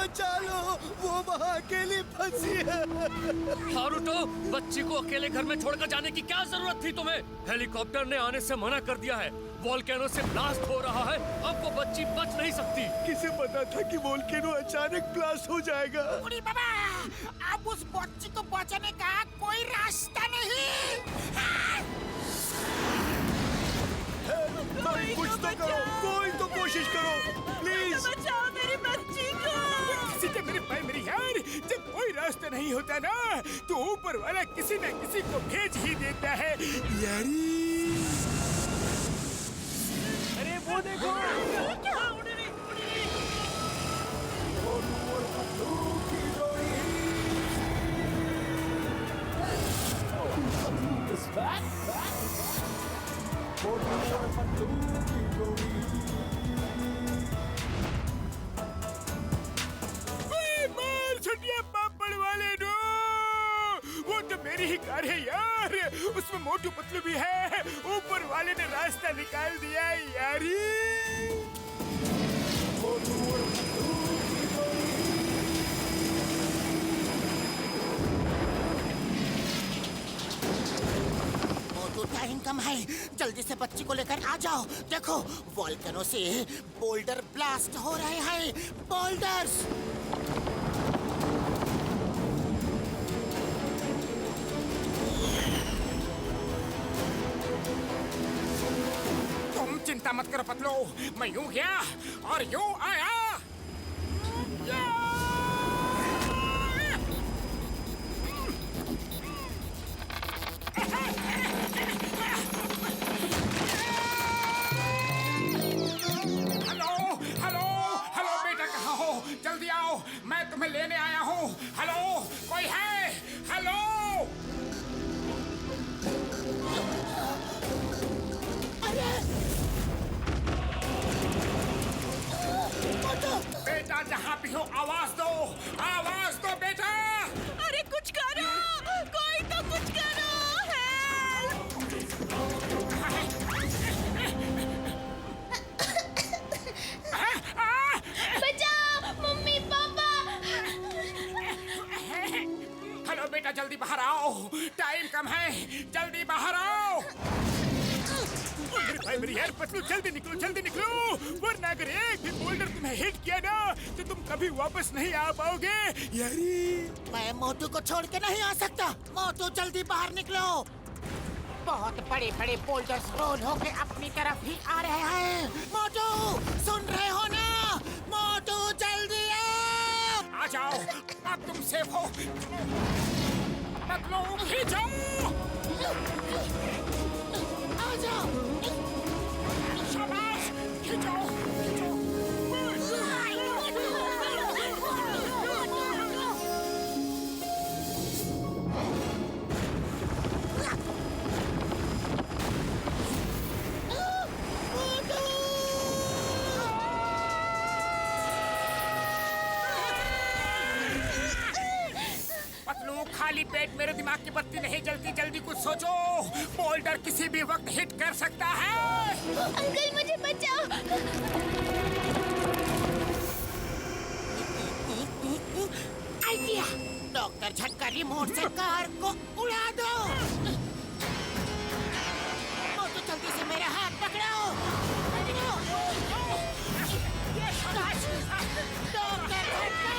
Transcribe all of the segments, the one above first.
बचा लो, वो वहाँ अकेली फंसी है। हारुतो, बच्ची को अकेले घर में छोड़कर जाने की क्या जरूरत थी तुम्हें? हेलीकॉप्टर ने आने से मना कर दिया है। वोल्केनो से ब्लास्ट हो रहा है, अब वो बच्ची बच नहीं सकती। किसे पता था कि वोल्केनो अचानक ब्लास्ट हो जाएगा? बुढ़ी बाबा, अब उस बच्ची को बचाने का कोई रास्ता नहीं। कुछ तो करो, कोई तो कोशिश करो, प्लीज। बचाओ मेरी बच्ची को। किसी के मेरे भाई मेरी यार, जब कोई रास्ता नहीं होता ना, तो ऊपर वाला किसी न किसी को भेज ही देता है यारी। अरे वो देखो, क्या उड़ रही उड़ रही। मार छुटिया पापड़ वाले नो, वो तो मेरी ही कार है यार, उसमें मोटू पतलू भी है, ऊपर वाले ने रास्ता निकाल दिया यारी। मोटू, टाइम कम है, जल्दी से बच्ची को लेकर आ जाओ। देखो, वोल्केनो से बोल्डर ब्लास्ट हो रहे हैं, बोल्डर्स। तुम चिंता मत करो पतलू, मैं यूं गया और यूं आया। हेलो हेलो हेलो बेटा, कहाँ हो? जल्दी आओ, मैं तुम्हें लेने आया हूँ। हेलो, कोई है? हेलो। बेटा, जहाँ भी हो आवाज दो बेटा। अरे कुछ करो, कोई तो कुछ करो। बचाओ मम्मी पापा। हेलो बेटा, जल्दी बाहर आओ, टाइम कम है, जल्दी बाहर आओ। मेरे भाई मेरी यार पतलू, जल्दी निकलो, वरना अगर एक भी बोल्डर तुम्हें हिट किया ना, तो तुम कभी वापस नहीं आ पाओगे यारी। मैं मोटू को छोड़ के नहीं आ सकता। मोटू, जल्दी बाहर निकलो। बहुत बड़े बड़े बोल्डर्स रोल होके अपनी तरफ ही आ रहे हैं। मोटू, सुन रहे हो ना? मोटू, जल्दी आओ। आ जाओ, अब तुम सेफ हो। पतलू, खींचो। आ जाओ। शाबाश, खींचो। पतलू, खाली पेट मेरे दिमाग की बत्ती नहीं जलती, जल्दी कुछ सोचो। बोल्डर किसी भी वक्त हिट कर सकता है। अंकल मुझे बचाओ। आइडिया! डॉक्टर झटका रिमोट से कार को उड़ा दो। मोटू, जल्दी से मेरा हाथ पकड़ो। डॉक्टर झटका!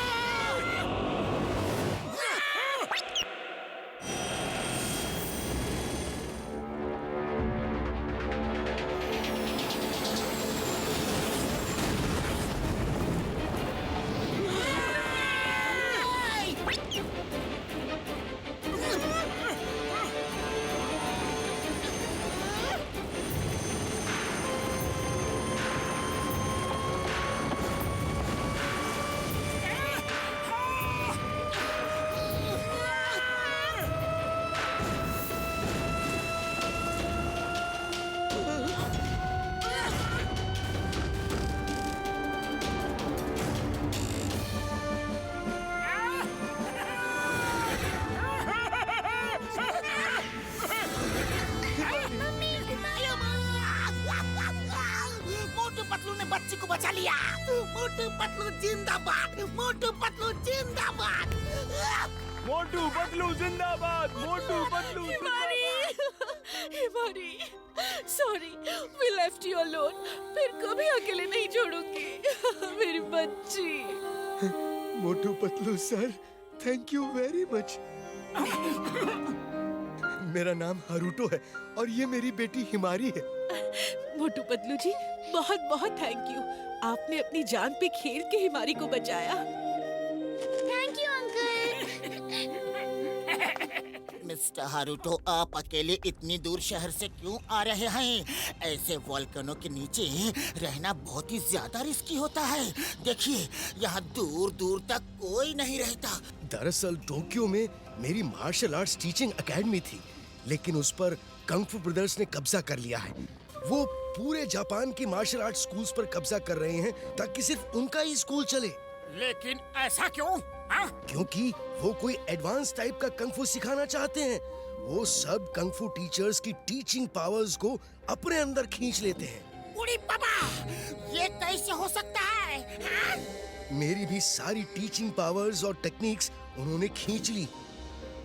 मोटू पतलू जिंदाबाद, मोटू पतलू जिंदाबाद। मोटू पतलू जिंदाबाद, मोटू पतलू हिमारी, हिमारी, sorry, we left you alone. फिर कभी अकेले नहीं छोड़ूंगी मेरी बच्ची। Motu Patlu sir, thank you very much. मेरा नाम हारूटो है और ये मेरी बेटी हिमारी है। मोटू पतलू जी, बहुत बहुत थैंक यू। आपने अपनी जान पे खेल के हिमारी को बचाया। Thank you uncle. Mister Haruto, आप अकेले इतनी दूर शहर से क्यों आ रहे हैं? ऐसे वोल्केनो के नीचे रहना बहुत ही ज्यादा रिस्की होता है। देखिए, यहाँ दूर दूर तक कोई नहीं रहता। दरअसल टोक्यो में मेरी मार्शल आर्ट्स टीचिंग एकेडमी थी, लेकिन उस पर कंग फू ब्रदर्स ने कब्जा कर लिया है। वो पूरे जापान के मार्शल आर्ट स्कूल्स पर कब्जा कर रहे हैं ताकि सिर्फ उनका ही स्कूल चले। लेकिन ऐसा क्यों? हाँ? क्योंकि वो कोई एडवांस टाइप का कंग फू सिखाना चाहते हैं। वो सब कंग फू टीचर्स की टीचिंग पावर्स को अपने अंदर खींच लेते हैं। उड़ी बाबा, ये कैसे हो सकता है? हाँ? मेरी भी सारी टीचिंग पावर्स और टेक्निक्स उन्होंने खींच ली।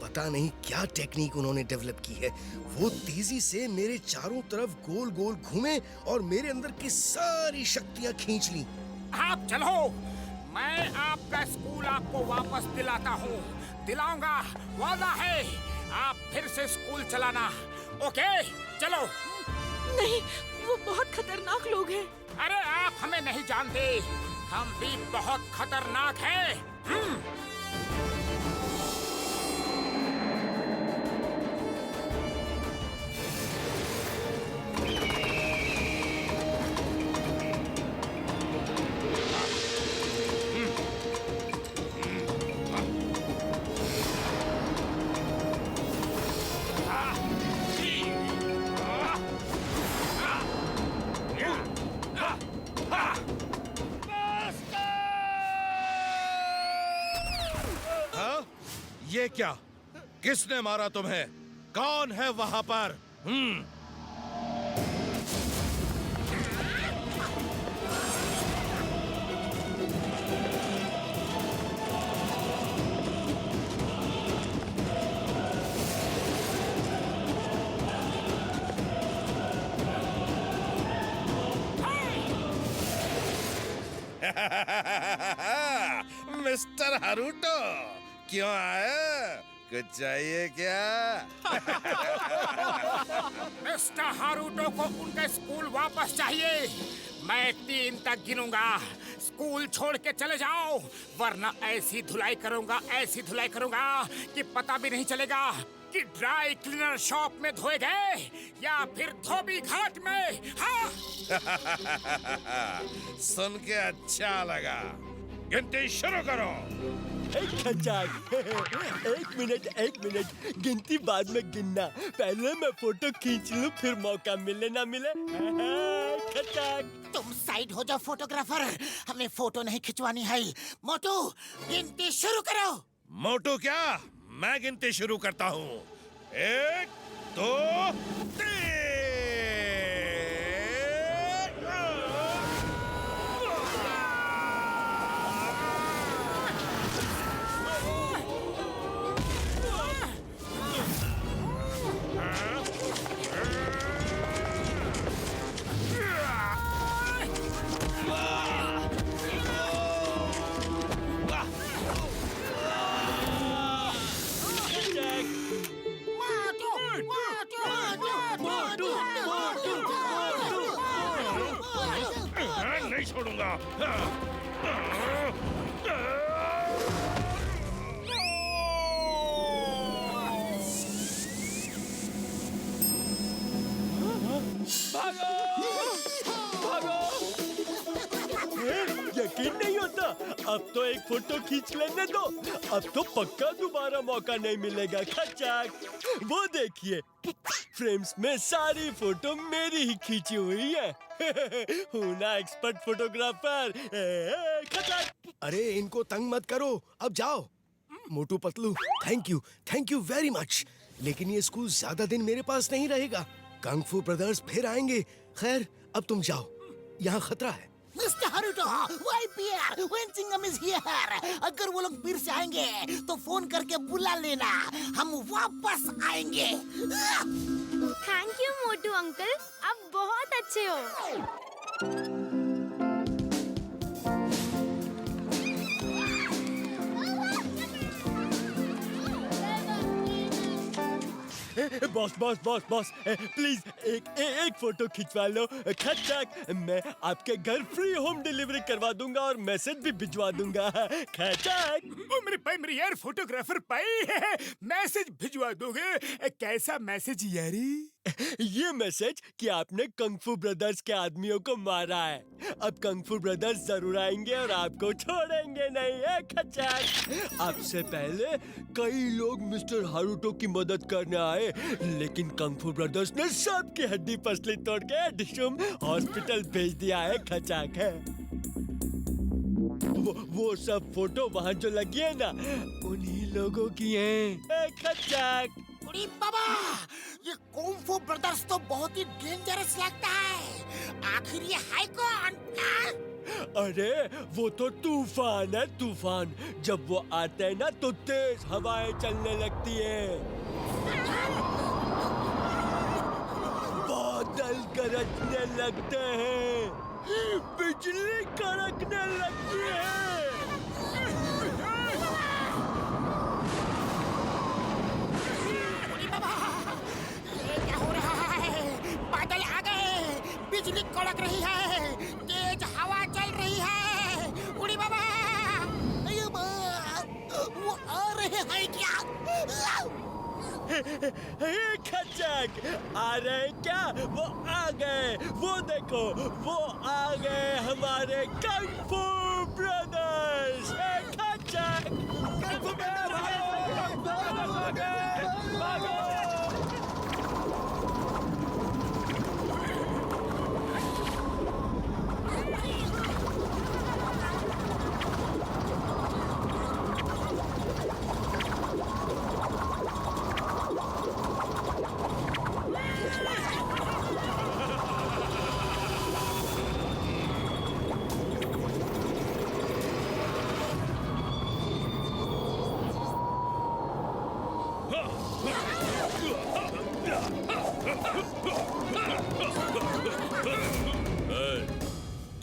पता नहीं क्या टेक्निक उन्होंने डेवलप की है। वो तेजी से मेरे चारों तरफ गोल गोल घूमे और मेरे अंदर की सारी शक्तियां खींच ली। आप चलो, मैं आपका स्कूल आपको वापस दिलाता हूँ, दिलाऊंगा, वादा है। आप फिर से स्कूल चलाना, ओके? चलो। नहीं, वो बहुत खतरनाक लोग हैं। अरे आप हमें नहीं जानते, हम भी बहुत खतरनाक हैं। ये क्या? किसने मारा तुम्हें? कौन है वहां पर? मिस्टर हारूटो, क्यों आए? कुछ चाहिए क्या? मिस्टर हारूटो को उनका स्कूल वापस चाहिए। मैं 3 तक गिनूंगा, स्कूल छोड़ के चले जाओ, वरना ऐसी धुलाई करूंगा कि पता भी नहीं चलेगा कि ड्राई क्लीनर शॉप में धोए गए या फिर धोबी घाट में। हाँ? सुन के अच्छा लगा। गिनती शुरू करो। एक मिनट, गिनती बाद में गिनना। पहले मैं फोटो खींच लूं, फिर मौका मिले ना मिले। तुम साइड हो जाओ फोटोग्राफर, हमें फोटो नहीं खिंचवानी है। मोटू, गिनती शुरू करो। मोटू क्या? मैं गिनती शुरू करता हूँ। 1, 2, 3। नहीं छोड़ूंगा। यकीन नहीं होता। अब तो एक फोटो खींच लेने दो, अब तो पक्का दोबारा मौका नहीं मिलेगा। खचाक, वो देखिए, फ्रेम्स में सारी फोटो मेरी ही खींची हुई है। हूँ ना एक्सपर्ट फोटोग्राफर। खचाक। अरे इनको तंग मत करो, अब जाओ। Motu Patlu, thank you very much. लेकिन ये स्कूल ज्यादा दिन मेरे पास नहीं रहेगा। कंग फू ब्रदर्स फिर आएंगे। खैर, अब तुम जाओ, यहाँ खतरा है। Mister Haruto, wipe here, when Chingum is here. अगर वो लोग फिर से आएंगे तो फोन करके बुला लेना, हम वापस आएंगे। थैंक यू मोटू अंकल, आप बहुत अच्छे हो। Boss boss boss boss please एक फोटो खिंचवा लो। खचाक, मैं आपके घर फ्री होम डिलीवरी करवा दूंगा और मैसेज भी भिजवा दूंगा। खचाक। ओ मेरे भाई, मेरे यार फोटोग्राफर भाई, मैसेज भिजवा दोगे? कैसा मैसेज यारी? ये मैसेज कि आपने कंग-फू ब्रदर्स के आदमियों को मारा है। अब कंग-फू ब्रदर्स जरूर आएंगे और आपको छोड़ेंगे नहीं है खचाक। आपसे पहले कई लोग मिस्टर हारुतो की मदद करने आए, लेकिन कंग-फू ब्रदर्स ने सबकी हड्डी पसली तोड़ के डिशुम हॉस्पिटल भेज दिया है खचाक है। वो सब फोटो वहाँ जो लगी है ना, उन्हीं लोगों की हैं। खचाक। अरे बाबा, ये कुंग-फू ब्रदर्स तो बहुत ही डेंजरस लगता है। आखिर ये है कौन? अरे वो तो तूफान है, तूफान। जब वो आते हैं ना तो तेज हवाएं चलने लगती है, बादल गरजने लगते हैं, बिजली कड़कने लगती है। बादल आ गए, बिजली कड़क रही है, तेज हवा चल रही है। उड़ी बाबा, अयो बा, वो आ रहे हैं क्या? खचाक, आ रहे क्या? वो आ गए, वो देखो, वो आ गए हमारे कंग-फू ब्रदर्स। खचाक, कंग-फू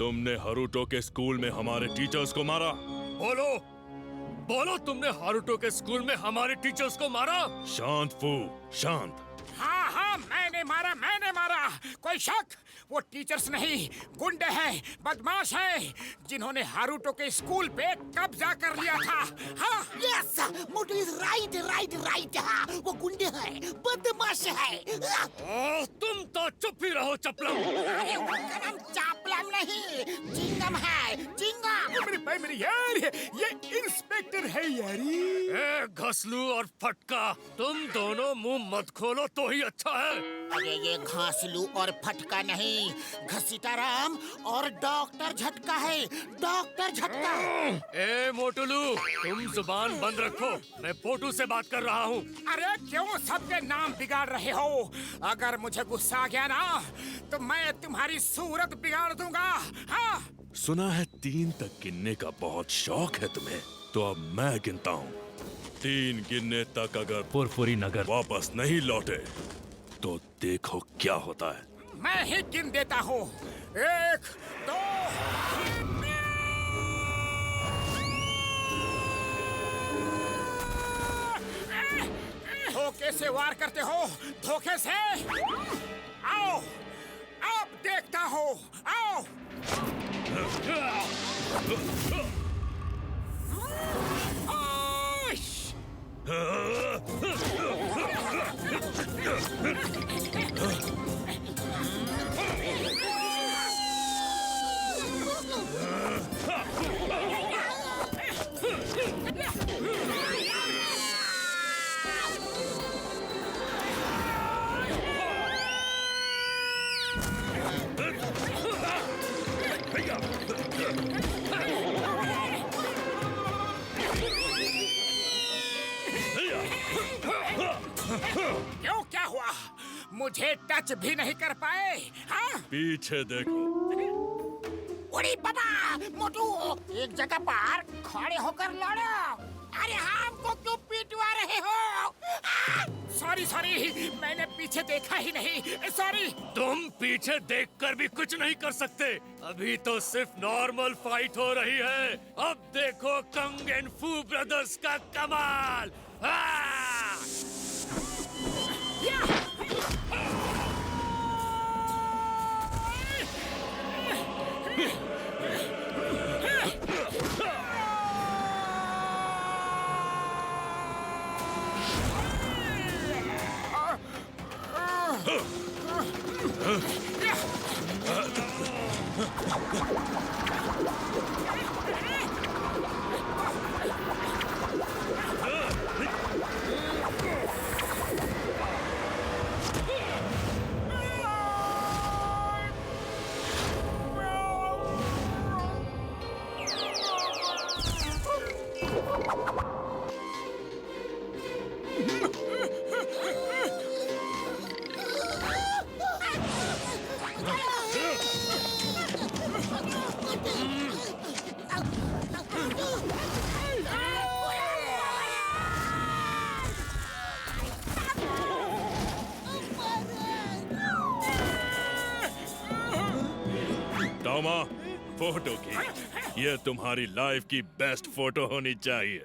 तुमने हारुतो के स्कूल में हमारे टीचर्स को मारा। बोलो, बोलो, तुमने हारुतो के स्कूल में हमारे टीचर्स को मारा? शांत फू, शांत। हाँ हाँ, मैंने मारा, मैंने मारा। कोई शक? वो टीचर्स नहीं, गुंडे हैं, बदमाश हैं, जिन्होंने हारुतो के स्कूल पे कब्जा कर लिया था। हाँ yes, Motu is right right right. हाँ, वो गुंडे हैं, बदमाश है। ओह, तुम तो चुप ही रहो चपलम। अरे उनका नाम चापलम नहीं, चिंगम है, चिंगम। मेरे भाई, मेरे यार, ये इंस्पेक्टर है यारी। ए घसलू और फटका, तुम दोनों मुंह मत खोलो तो ही अच्छा है। अरे ये घासलू और फटका नहीं, घसीटाराम और डॉक्टर झटका है, डॉक्टर झटका। ए मोटुलू, तुम जुबान बंद रखो, मैं पोटू से बात कर रहा हूँ। अरे क्यों सबके नाम बिगाड़ रहे हो? अगर मुझे गुस्सा आ गया ना तो मैं तुम्हारी सूरत बिगाड़ दूंगा। हाँ, सुना है 3 तक गिनने का बहुत शौक है तुम्हें, तो अब मैं गिनता हूँ। 3 गिनने तक अगर फुरफुरी नगर वापस नहीं लौटे तो देखो क्या होता है। मैं ही गिन देता हूँ। 1, 2। धोखे से वार करते हो, धोखे से। आओ, अब देखता हूँ, आओ। क्यों, क्या हुआ? मुझे टच भी नहीं कर पाए। हाँ? पीछे देखो। उड़ी बाबा मोटू एक जगह पर खड़े होकर लड़ो। अरे हमको क्यों पिटवा रहे हो? सॉरी सॉरी, मैंने पीछे देखा ही नहीं, सॉरी। तुम पीछे देखकर भी कुछ नहीं कर सकते। अभी तो सिर्फ नॉर्मल फाइट हो रही है। अब देखो कंग एंड फू ब्रदर्स का कमाल। टॉमा, फोटो की ये तुम्हारी लाइफ की बेस्ट फोटो होनी चाहिए।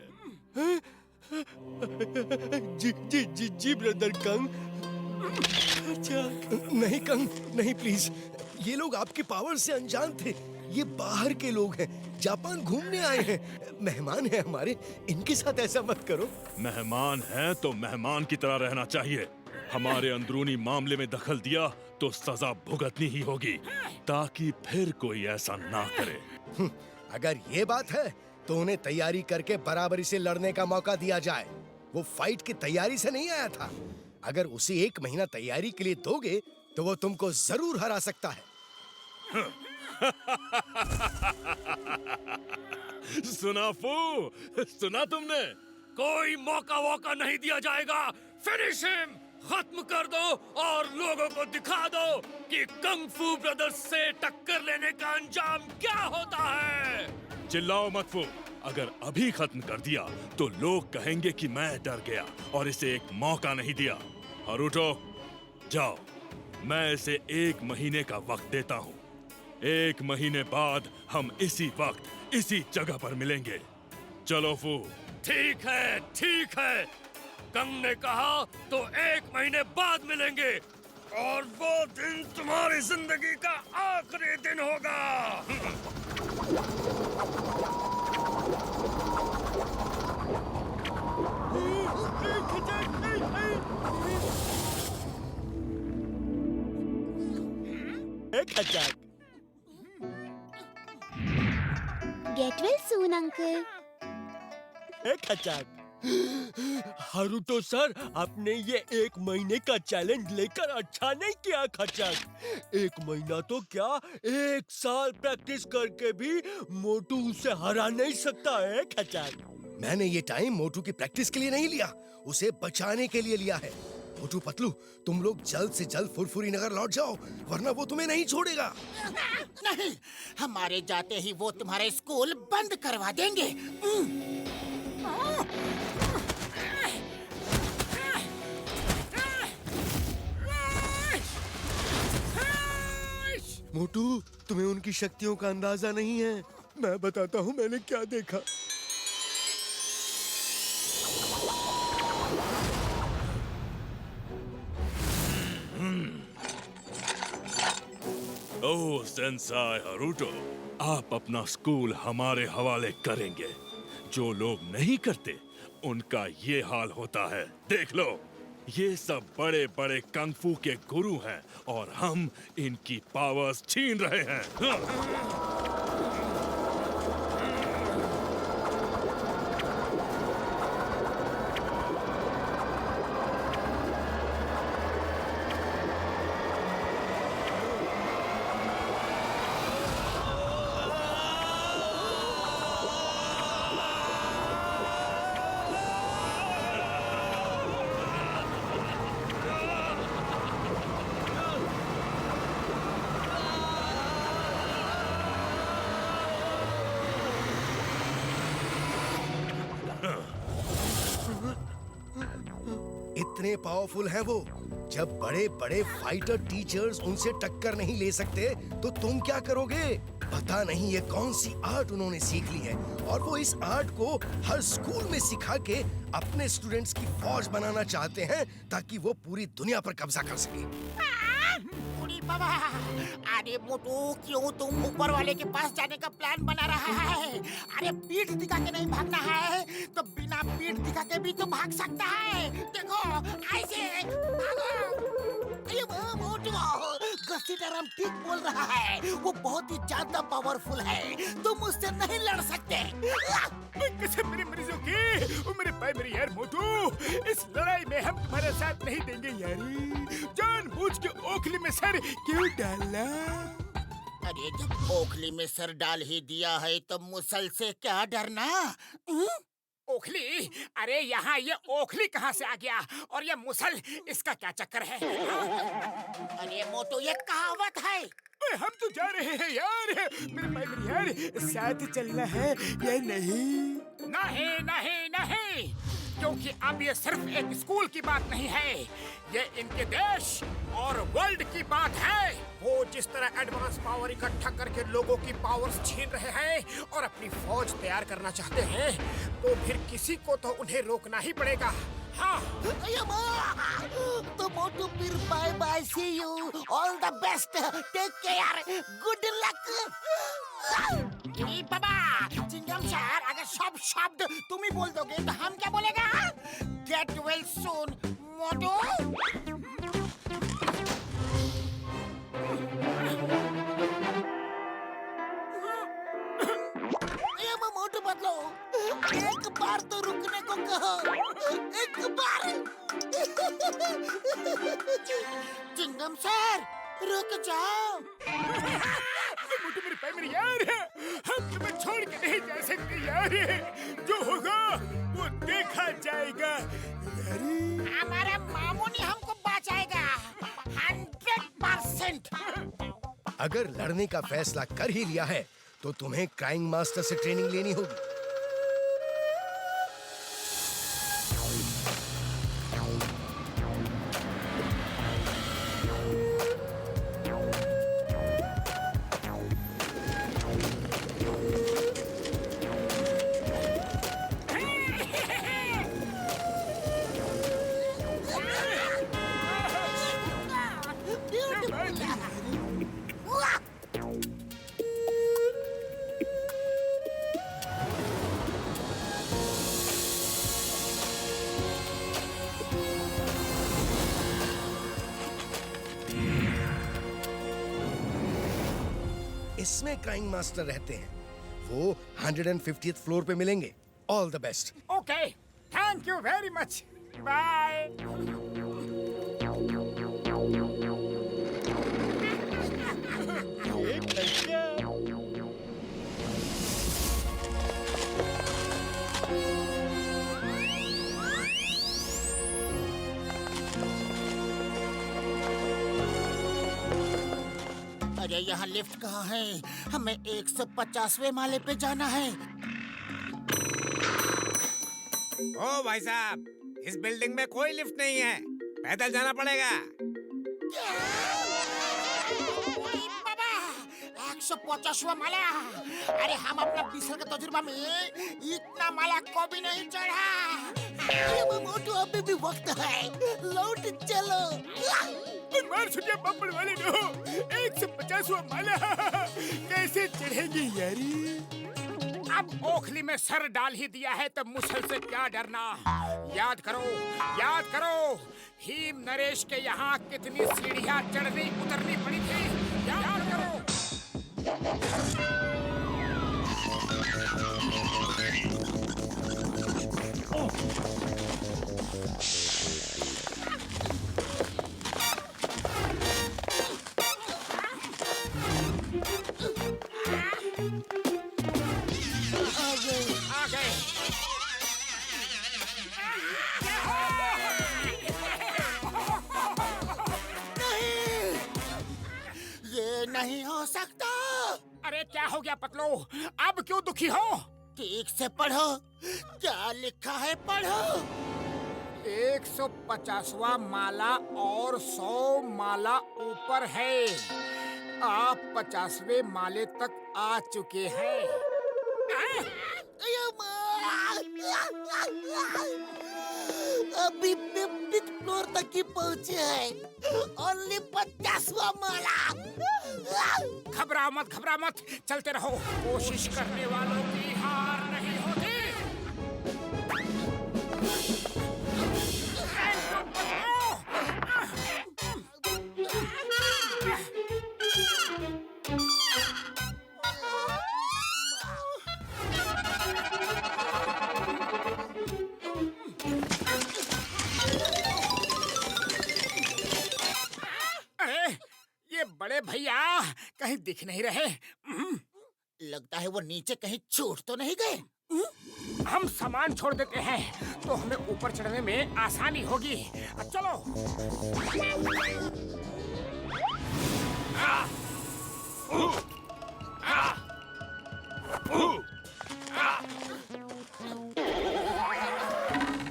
जी जी जी जी ब्रदर कंग। अच्छा नहीं कंग, नहीं प्लीज। ये लोग आपके पावर से अनजान थे। ये बाहर के लोग हैं, जापान घूमने आए हैं, मेहमान हैं हमारे। इनके साथ ऐसा मत करो। मेहमान है तो मेहमान की तरह रहना चाहिए। हमारे अंदरूनी मामले में दखल दिया तो सजा भुगतनी ही होगी, ताकि फिर कोई ऐसा ना करे। अगर ये बात है तो उन्हें तैयारी करके बराबरी से लड़ने का मौका दिया जाए। वो फाइट की तैयारी से नहीं आया था। अगर उसे 1 महीना तैयारी के लिए दोगे तो वो तुमको जरूर हरा सकता है। सुना फू, सुना तुमने? कोई मौका वोका नहीं दिया जाएगा। फिनिश हिम, खत्म कर दो और लोगों को दिखा दो कि कंग फू ब्रदर्स से टक्कर लेने का अंजाम क्या होता है। चिल्लाओ मत फू। अगर अभी खत्म कर दिया तो लोग कहेंगे कि मैं डर गया और इसे एक मौका नहीं दिया। हरुटो, जाओ, मैं इसे 1 महीने का वक्त देता हूँ। 1 महीने बाद हम इसी वक्त इसी जगह पर मिलेंगे। चलो फू। ठीक है, ठीक है। कंग ने कहा तो 1 महीने बाद मिलेंगे और वो दिन तुम्हारी जिंदगी का आखिरी दिन होगा। Get well soon uncle. Haruto sir, आपने ये 1 महीने का चैलेंज लेकर अच्छा नहीं किया खचक। 1 महीना तो क्या, 1 साल प्रैक्टिस करके भी मोटू उसे हरा नहीं सकता है खचक। मैंने ये टाइम मोटू की प्रैक्टिस के लिए नहीं लिया, उसे बचाने के लिए लिया है। मोटू पतलू, तुम लोग जल्द से जल्द फुरफुरी नगर लौट जाओ, वरना वो तुम्हें नहीं छोड़ेगा। नहीं, हमारे जाते ही वो तुम्हारे स्कूल बंद करवा देंगे। मोटू, तुम्हें उनकी शक्तियों का अंदाजा नहीं है। मैं बताता हूँ मैंने क्या देखा। ओह सेंसाई हरुटो, आप अपना स्कूल हमारे हवाले करेंगे। जो लोग नहीं करते उनका ये हाल होता है। देख लो, ये सब बड़े बड़े कंग फू के गुरु हैं और हम इनकी पावर्स छीन रहे हैं। इतने पावरफुल हैं वो। जब बड़े बड़े फाइटर टीचर्स उनसे टक्कर नहीं ले सकते तो तुम क्या करोगे? पता नहीं ये कौन सी आर्ट उन्होंने सीख ली है और वो इस आर्ट को हर स्कूल में सिखा के अपने स्टूडेंट्स की फौज बनाना चाहते हैं ताकि वो पूरी दुनिया पर कब्जा कर सके। उड़ी बाबा, अरे मोटू क्यों तुम ऊपर वाले के पास जाने का प्लान बना रहा है? अरे पीठ दिखा के नहीं भागना है तो बिना पीठ दिखा के भी तो भाग सकता है। देखो ऐसे भागो। अरे वाह मोटू, घसीटाराम ठीक बोल रहा है, वो बहुत ही ज्यादा पावरफुल है, तुम उससे नहीं लड़ सकते। कैसे मेरे मरीजों की? ओ मेरे भाई मेरी यार मोटू, इस लड़ाई में हम तुम्हारा साथ नहीं देंगे यारी। जानबूझ के ओखली में सर क्यों डाला? अरे जब ओखली में सर डाल ही दिया है तो मुसल से क्या डरना? ओखली? अरे यहाँ ये ओखली कहाँ से आ गया और ये मुसल, इसका क्या चक्कर है? अरे मोटू ये कहावत है। हम तो जा रहे हैं यार, मेरे भाई मेरी यार, साथ चलना है या नहीं? नहीं नहीं नहीं, क्योंकि अब ये सिर्फ एक स्कूल की बात नहीं है, ये इनके देश और वर्ल्ड की बात है। वो जिस तरह एडवांस पावर इकट्ठा करके लोगों की पावर्स छीन रहे हैं और अपनी फौज तैयार करना चाहते हैं, तो फिर किसी को तो उन्हें रोकना ही पड़ेगा। हाँ। तो मोटू फिर bye bye, see you, all the best, take care, good luck. बाबा, चिंगम सर, अगर सब शब्द तुम ही बोल दोगे तो हम क्या बोलेगा? गेट वेल सून मोटू। मोटू बदलो, एक बार तो रुकने को कहो, एक बार। चिंगम सर रुक जाओ। मोटू मेरे भाई मेरे यार, हम तुम्हें छोड़ के नहीं जा सकते यार, जो होगा वो देखा जाएगा यारी। हमारा मामूनी हमको बचाएगा 100%। अगर लड़ने का फैसला कर ही लिया है तो तुम्हें क्राइंग मास्टर से ट्रेनिंग लेनी होगी। इसमें क्राइंग मास्टर रहते हैं, वो 150th फ्लोर पे मिलेंगे। All the best. Okay, thank you very much, bye. अरे यहाँ लिफ्ट कहाँ है? हमें 150वें माले पे जाना है। ओ भाई साहब, इस बिल्डिंग में कोई लिफ्ट नहीं है, पैदल जाना पड़ेगा। बाबा, 150वां माला। अरे हम अपना 20 साल का तजुर्बा में इतना माला को भी नहीं चढ़ा। मोटू अभी भी वक्त है, लौट चलो। मार छुटिया पापड़ वाले नो, 150वां माला कैसे चढ़ेगी यारी? अब ओखली में सर डाल ही दिया है तो मुसल से क्या डरना? याद करो, याद करो, भीम नरेश के यहाँ कितनी सीढ़ियाँ चढ़नी उतरनी पड़ी थी, याद करो। आ गए। ये नहीं हो सकता। अरे क्या हो गया पतलो? अब क्यों दुखी हो? ठीक से पढ़ो, क्या लिखा है पढ़ो। तो 50वां माला और 100 माला ऊपर है। आप 50वें माले तक आ चुके हैं। अभी 50th फ्लोर तक ही पहुँचे हैं। ओनली 50वां माला। घबराओ मत, चलते रहो। कोशिश करने वालों की हार नहीं होती। ये बड़े भैया कहीं दिख नहीं रहे। लगता है वो नीचे कहीं छूट तो नहीं गए। हम सामान छोड़ देते हैं तो हमें ऊपर चढ़ने में आसानी होगी। चलो।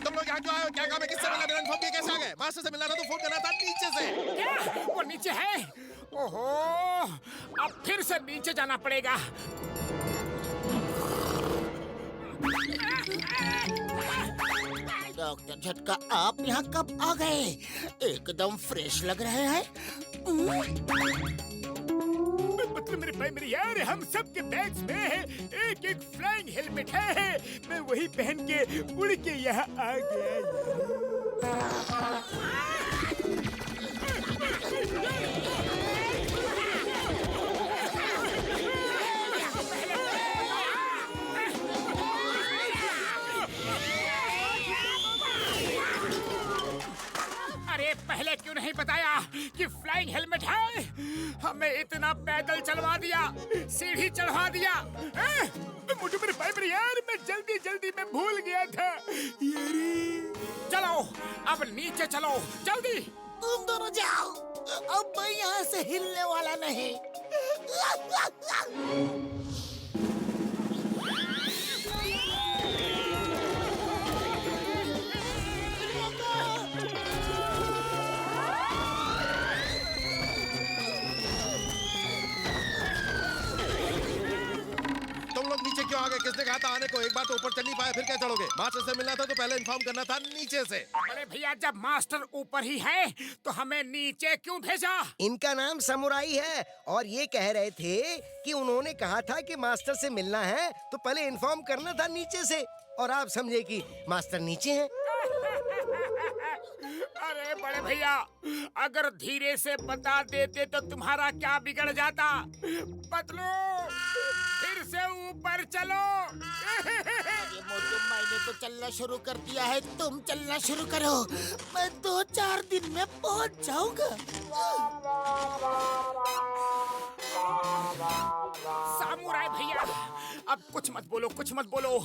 तुम लोग यहाँ क्यों आए हो? क्या काम है? किससे मिलना? इन्फॉर्म किया कैसे आ गए? मास्टर से मिलना था तो फोन करना था नीचे से। क्या? वो नीचे है? ओहो, अब फिर से नीचे जाना पड़ेगा। डॉक्टर झटका, आप यहाँ कब आ गए? एकदम फ्रेश लग रहे हैं। मतलब मेरे यार, हम सब के बैग्स में एक फ्लाइंग हेलमेट है। मैं वही पहन के उड़ के यहाँ आ गया। अरे पहले क्यों नहीं बताया कि फ्लाइंग हेलमेट है? हमें इतना पैदल चलवा दिया, सीढ़ी चढ़वा दिया। मुझे मेरे भाई मेरे यार, मैं जल्दी में भूल गया था। चलो अब नीचे चलो, जल्दी। तुम दोनों जाओ, अब मैं यहाँ से हिलने वाला नहीं। तुम लोग नीचे क्यों आ गए? किसने कहा था आने को? एक बार तो ऊपर चढ़ नहीं पाए, फिर क्या चढ़ोगे? मास्टर से मिलना था तो पहले इन्फॉर्म करना था नीचे से। अरे भैया, जब मास्टर ऊपर ही है तो हमें नीचे क्यों भेजा? इनका नाम समुराई है और ये कह रहे थे कि उन्होंने कहा था कि मास्टर से मिलना है तो पहले इन्फॉर्म करना था नीचे से, और आप समझे कि मास्टर नीचे हैं। अरे बड़े भैया, अगर धीरे से बता देते तो तुम्हारा क्या बिगड़ जाता? पतलू, फिर से ऊपर चलो। ये मोटू, मैंने तो चलना शुरू कर दिया है, तुम चलना शुरू करो। मैं 2-4 दिन में पहुंच जाऊंगा। सामुराई भैया, अब कुछ मत बोलो,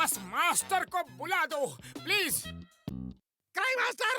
बस मास्टर को बुला दो प्लीज। Cry master!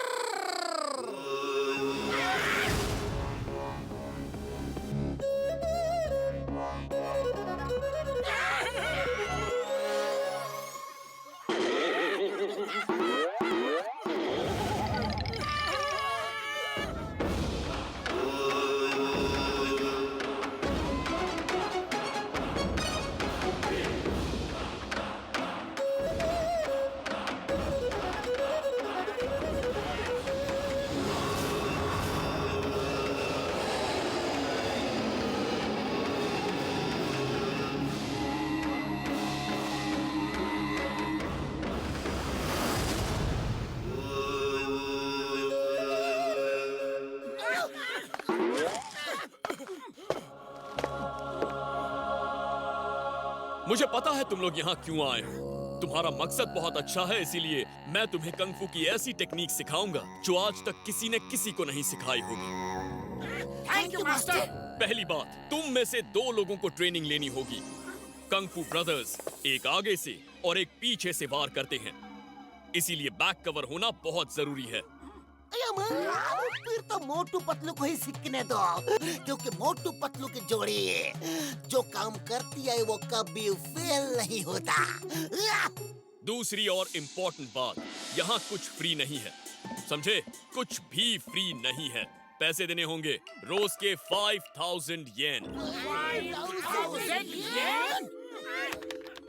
मुझे पता है तुम लोग यहाँ क्यों आए हो। तुम्हारा मकसद बहुत अच्छा है, इसीलिए मैं तुम्हें कंग फू की ऐसी टेक्निक सिखाऊंगा जो आज तक किसी ने किसी को नहीं सिखाई होगी। Thank you master. पहली बात, तुम में से 2 लोगों को ट्रेनिंग लेनी होगी। कंग फू ब्रदर्स एक आगे से और एक पीछे से वार करते हैं, इसीलिए बैक कवर होना बहुत जरूरी है। फिर तो मोटू पतलू को ही सीखने दो, क्योंकि मोटू पतलू की जोड़ी जो काम करती है वो कभी फेल नहीं होता। दूसरी और इम्पोर्टेंट बात, यहाँ कुछ फ्री नहीं है। समझे? कुछ भी फ्री नहीं है। पैसे देने होंगे रोज के 5000 येन, 5000 येन?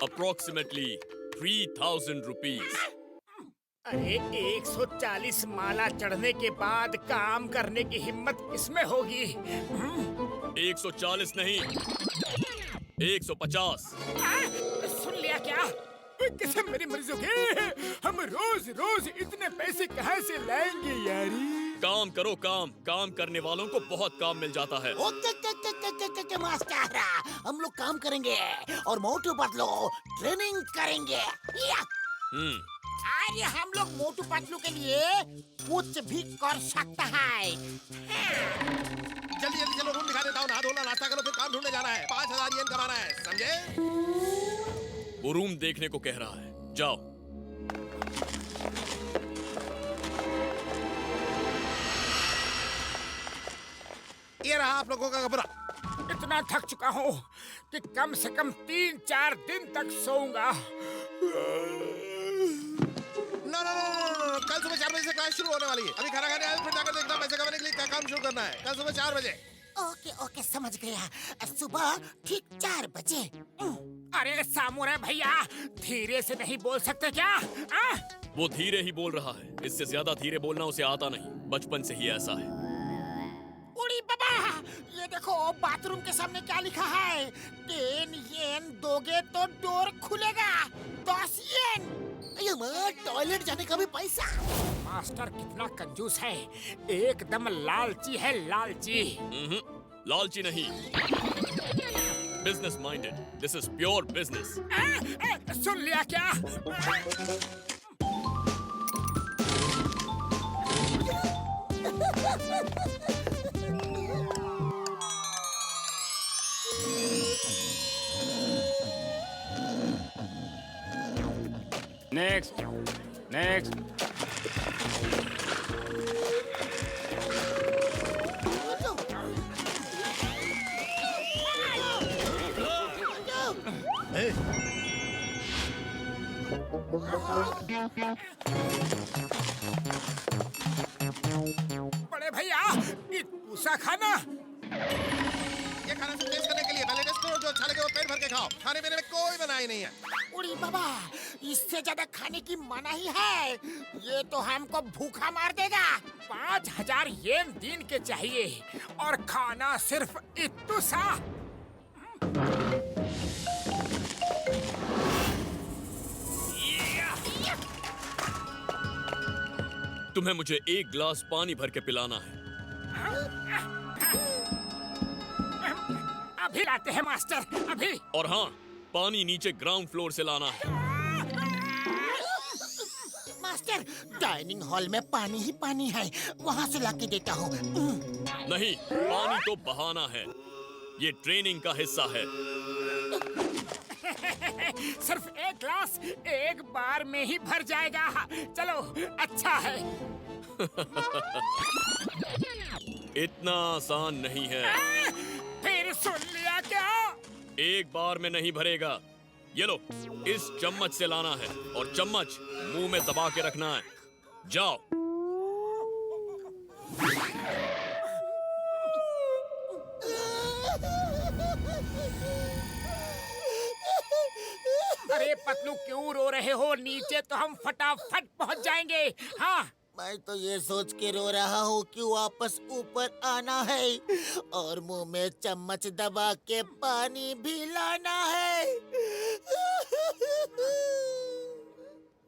Approximately 3000 rupees. अरे 140 माला चढ़ने के बाद काम करने की हिम्मत किसमें होगी? 140 नहीं, 150। सुन लिया क्या? किसे मेरी मर्जी होगी? हम रोज रोज इतने पैसे कहाँ से लाएंगे यारी? काम करो, काम करने वालों को बहुत काम मिल जाता है। ओके मास्टर, हम लोग काम करेंगे और मोटू पतलू ट्रेनिंग करेंगे। अरे हम लोग मोटू पतलू के लिए कुछ भी कर सकता है। जल्दी जल्दी चलो, रूम दिखा देता हूँ। नहा धोना, नाश्ता करो, फिर काम ढूंढने जाना है। 5000 येन कमाना है, समझे? वो रूम देखने को कह रहा है, जाओ। ये रहा आप लोगों का कमरा। इतना थक चुका हूँ कि कम से कम 3-4 दिन तक सोऊंगा। नो, कल सुबह 4 बजे से क्लास शुरू होने वाली है। अभी खाना खाने आए, फिर जाकर देखना पैसे कमाने के लिए क्या काम शुरू करना है। कल सुबह 4 बजे। ओके समझ गया। सुबह ठीक 4 बजे। अरे सामुराई भैया, धीरे से नहीं बोल सकते क्या? वो धीरे ही बोल रहा है, इससे ज्यादा धीरे बोलना उसे आता नहीं, बचपन से ही ऐसा है। उड़ी बाबा, ये देखो बाथरूम के सामने क्या लिखा है? 10 येन दोगे तो डोर खुलेगा। 10 येन। टॉयलेट जाने का भी पैसा। मास्टर कितना कंजूस है, एकदम लालची है, लालची। लालची नहीं, business minded. This is pure business. सुन लिया क्या? नेक्स्ट। बड़े भैया, ये पूसा खाना। ये खाना सिर्फ टेस्ट करने के लिए। पहले टेस्ट करो, जो अच्छा लगे वो पेट भर के खाओ। खाने पीने में कोई मनाही नहीं है। उड़ी बाबा, इससे ज्यादा खाने की मनाही है। ये तो हमको भूखा मार देगा। 5000 येन दिन के चाहिए और खाना सिर्फ इतू सा। तुम्हें मुझे 1 गिलास पानी भर के पिलाना है। अभी लाते हैं मास्टर, अभी। और हाँ, पानी नीचे ग्राउंड फ्लोर से लाना है। मास्टर, डाइनिंग हॉल में पानी ही पानी है, वहाँ से लाके देता हूँ। नहीं, पानी तो बहाना है, ये ट्रेनिंग का हिस्सा है। सिर्फ 1 ग्लास 1 बार में ही भर जाएगा। चलो, अच्छा है। इतना आसान नहीं है। फिर सुन लिया क्या? 1 बार में नहीं भरेगा। ये लो, इस चम्मच से लाना है और चम्मच मुंह में दबा के रखना है। जाओ। अरे पतलू, क्यों रो रहे हो? नीचे तो हम फटाफट पहुंच जाएंगे। हाँ, मैं तो ये सोच के रो रहा हूँ कि वापस ऊपर आना है और मुंह में चम्मच दबा के पानी भी लाना है।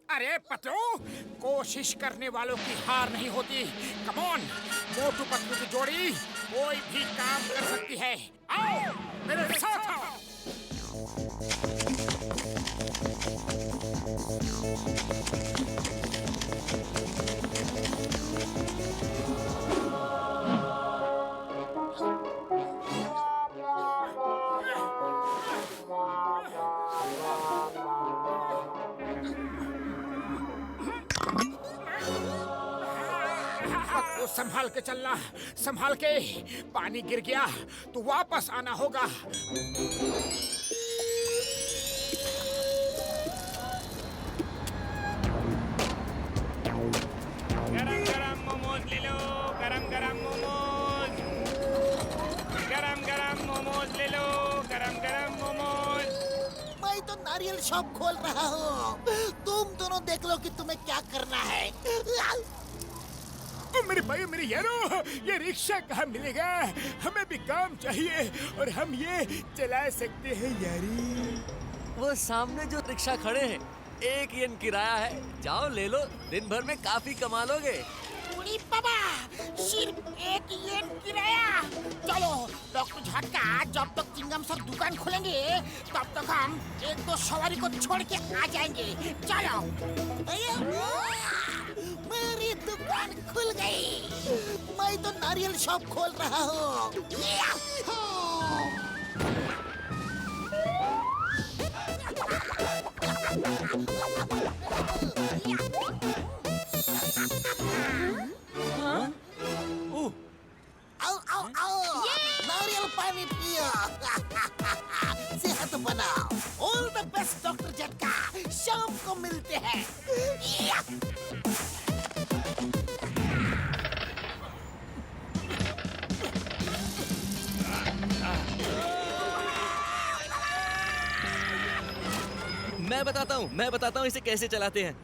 अरे पतलू, कोशिश करने वालों की हार नहीं होती। कम ऑन, मोटू पतलू की जोड़ी कोई भी काम कर सकती है। आओ मेरे साथ आओ। संभाल के चलना, संभाल के। पानी गिर गया तो वापस आना होगा। मोमोज ले लो, गरम गरम मोमोज। गरम गरम मोमोज ले लो, गरम गरम मोमोज। मैं तो नारियल शॉप खोल रहा हूँ, तुम दोनों देख लो कि तुम्हें क्या करना है। ओ मेरे भाई मेरे यारो, ये रिक्शा कहाँ मिलेगा? हमें भी काम चाहिए और हम ये चला सकते हैं यारी। वो सामने जो रिक्शा खड़े हैं, 1 येन किराया है, जाओ ले लो, दिन भर में काफी कमा लोगे। उड़ी बाबा, सिर्फ 1 येन किराया। चलो डॉक्टर झटका, जब तक चिंगम सर दुकान खोलेंगे तब तक हम 1-2 सवारी को छोड़ के आ जाएंगे। चलो। मेरी दुकान खुल गई। मैं तो नारियल शॉप खोल रहा हूँ। आओ आओ आओ, नारियल पानी पियो। सेहत बनाओ। ऑल द बेस्ट डॉक्टर झटका, शाम को मिलते हैं। मैं बताता हूँ इसे कैसे चलाते हैं।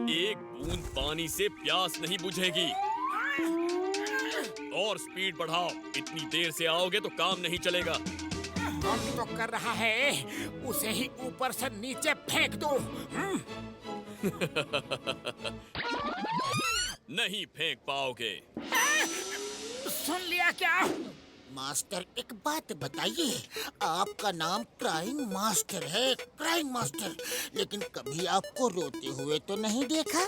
एक बूंद पानी से प्यास नहीं बुझेगी। और स्पीड बढ़ाओ, इतनी देर से आओगे तो काम नहीं चलेगा। हम तो कर रहा है, उसे ही ऊपर से नीचे फेंक दो। नहीं फेंक पाओगे। सुन लिया क्या? मास्टर, एक बात बताइए, आपका नाम क्राइंग मास्टर है, क्राइंग मास्टर, लेकिन कभी आपको रोते हुए तो नहीं देखा।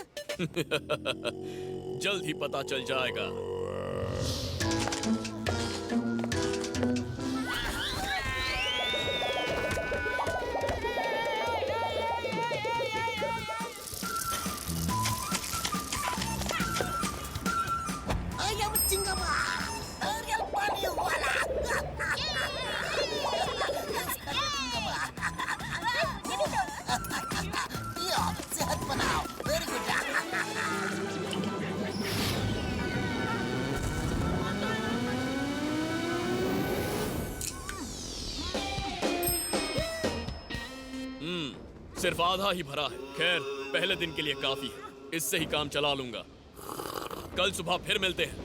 जल्द ही पता चल जाएगा। I am चिंगमा, नारियल पानी वाला। पियो, सेहत बनाओ। Very good. सिर्फ आधा ही भरा है। खैर, पहले दिन के लिए काफी है, इससे ही काम चला लूंगा। कल सुबह फिर मिलते हैं।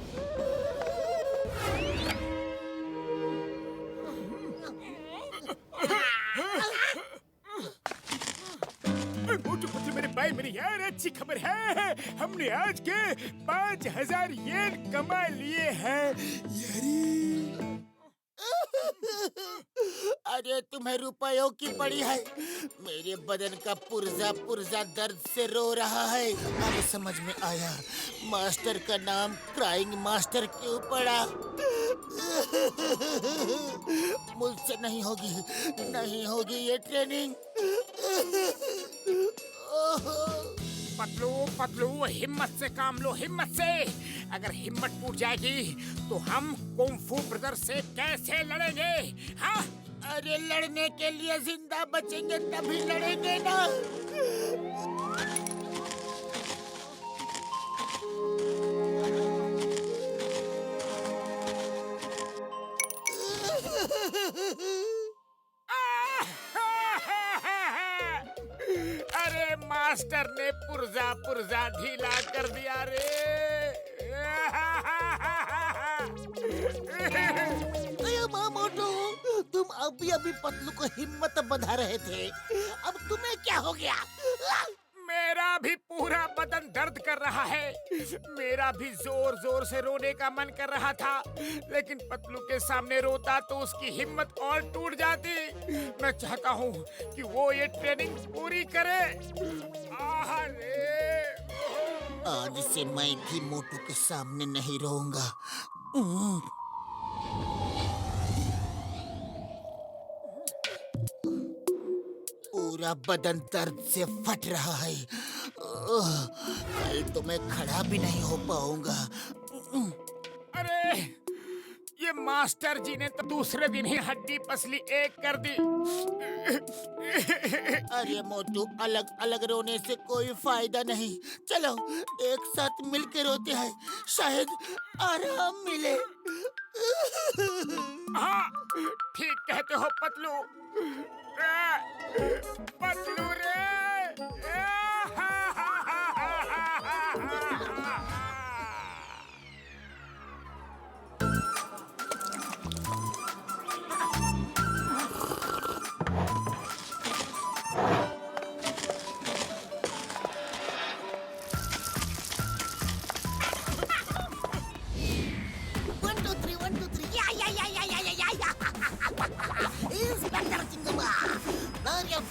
मोटू पतलू मेरे भाई मेरे यार, अच्छी खबर है, हमने आज के 5000 येन कमा लिए हैं यारी। अरे तुम्हें रुपयों की पड़ी है, मेरे बदन का पुर्जा पुर्जा दर्द से रो रहा है। अब समझ में आया मास्टर का नाम क्राइंग मास्टर क्यों पड़ा। मुझसे नहीं होगी ये ट्रेनिंग। पतलू पतलू, हिम्मत से काम लो, हिम्मत से। अगर हिम्मत टूट जाएगी तो हम कुंफू ब्रदर से कैसे लड़ेंगे? हाँ, अरे लड़ने के लिए जिंदा बचेंगे तभी लड़ेंगे ना। अरे मास्टर ने पुर्जा पुर्जा ढीला कर दिया रे। मोटू, तुम अभी पतलू को हिम्मत बंधा रहे थे, अब तुम्हें क्या हो गया? मेरा भी पूरा बदन दर्द कर रहा है। मेरा भी जोर जोर से रोने का मन कर रहा था, लेकिन पतलू के सामने रोता तो उसकी हिम्मत और टूट जाती। मैं चाहता हूँ कि वो ये ट्रेनिंग पूरी करे। आज से मैं भी मोटू के सामने नहीं रोऊंगा। पूरा बदन दर्द से फट रहा है। कल तो मैं खड़ा भी नहीं हो पाऊंगा। अरे ये मास्टर जी ने तो दूसरे दिन ही हड्डी पसली एक कर दी। अरे मोटू, अलग अलग रोने से कोई फायदा नहीं। चलो एक साथ मिलकर रोते हैं, शायद आराम मिले। हाँ ठीक कहते हो पतलू। पतलू रे।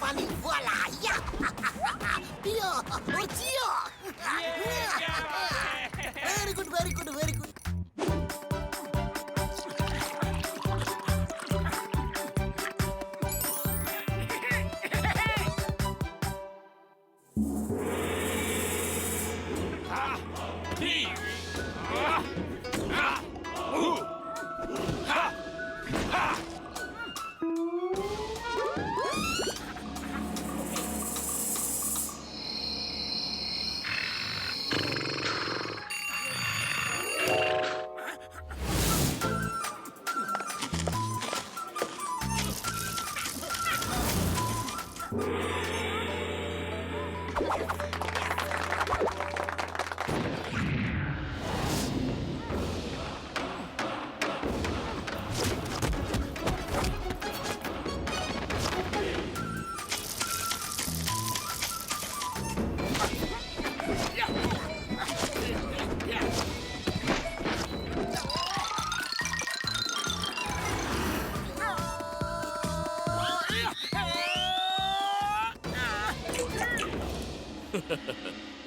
Funny, voila! Yeah! Pio! Ochio! Very good, very good, very good.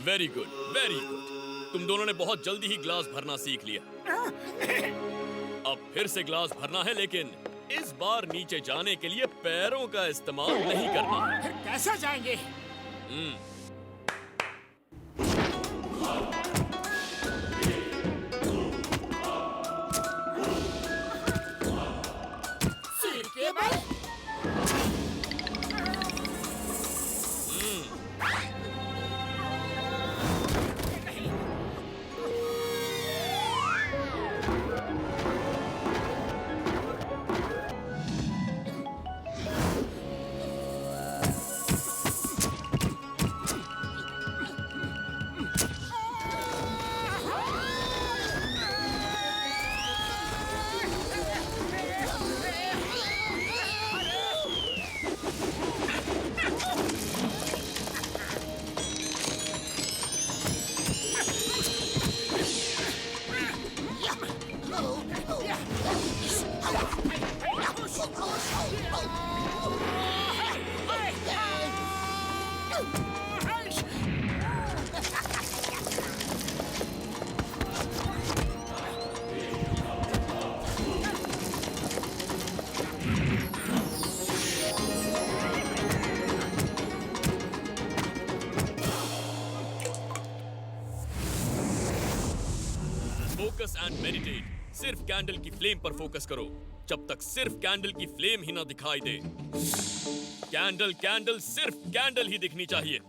Very good, very good. तुम दोनों ने बहुत जल्दी ही ग्लास भरना सीख लिया। अब फिर से ग्लास भरना है, लेकिन इस बार नीचे जाने के लिए पैरों का इस्तेमाल नहीं करना है। फिर कैसे जाएंगे? सिर के बल? Focus and meditate. सिर्फ कैंडल की फ्लेम पर फोकस करो जब तक सिर्फ कैंडल की फ्लेम ही ना दिखाई दे। कैंडल कैंडल सिर्फ कैंडल ही दिखनी चाहिए।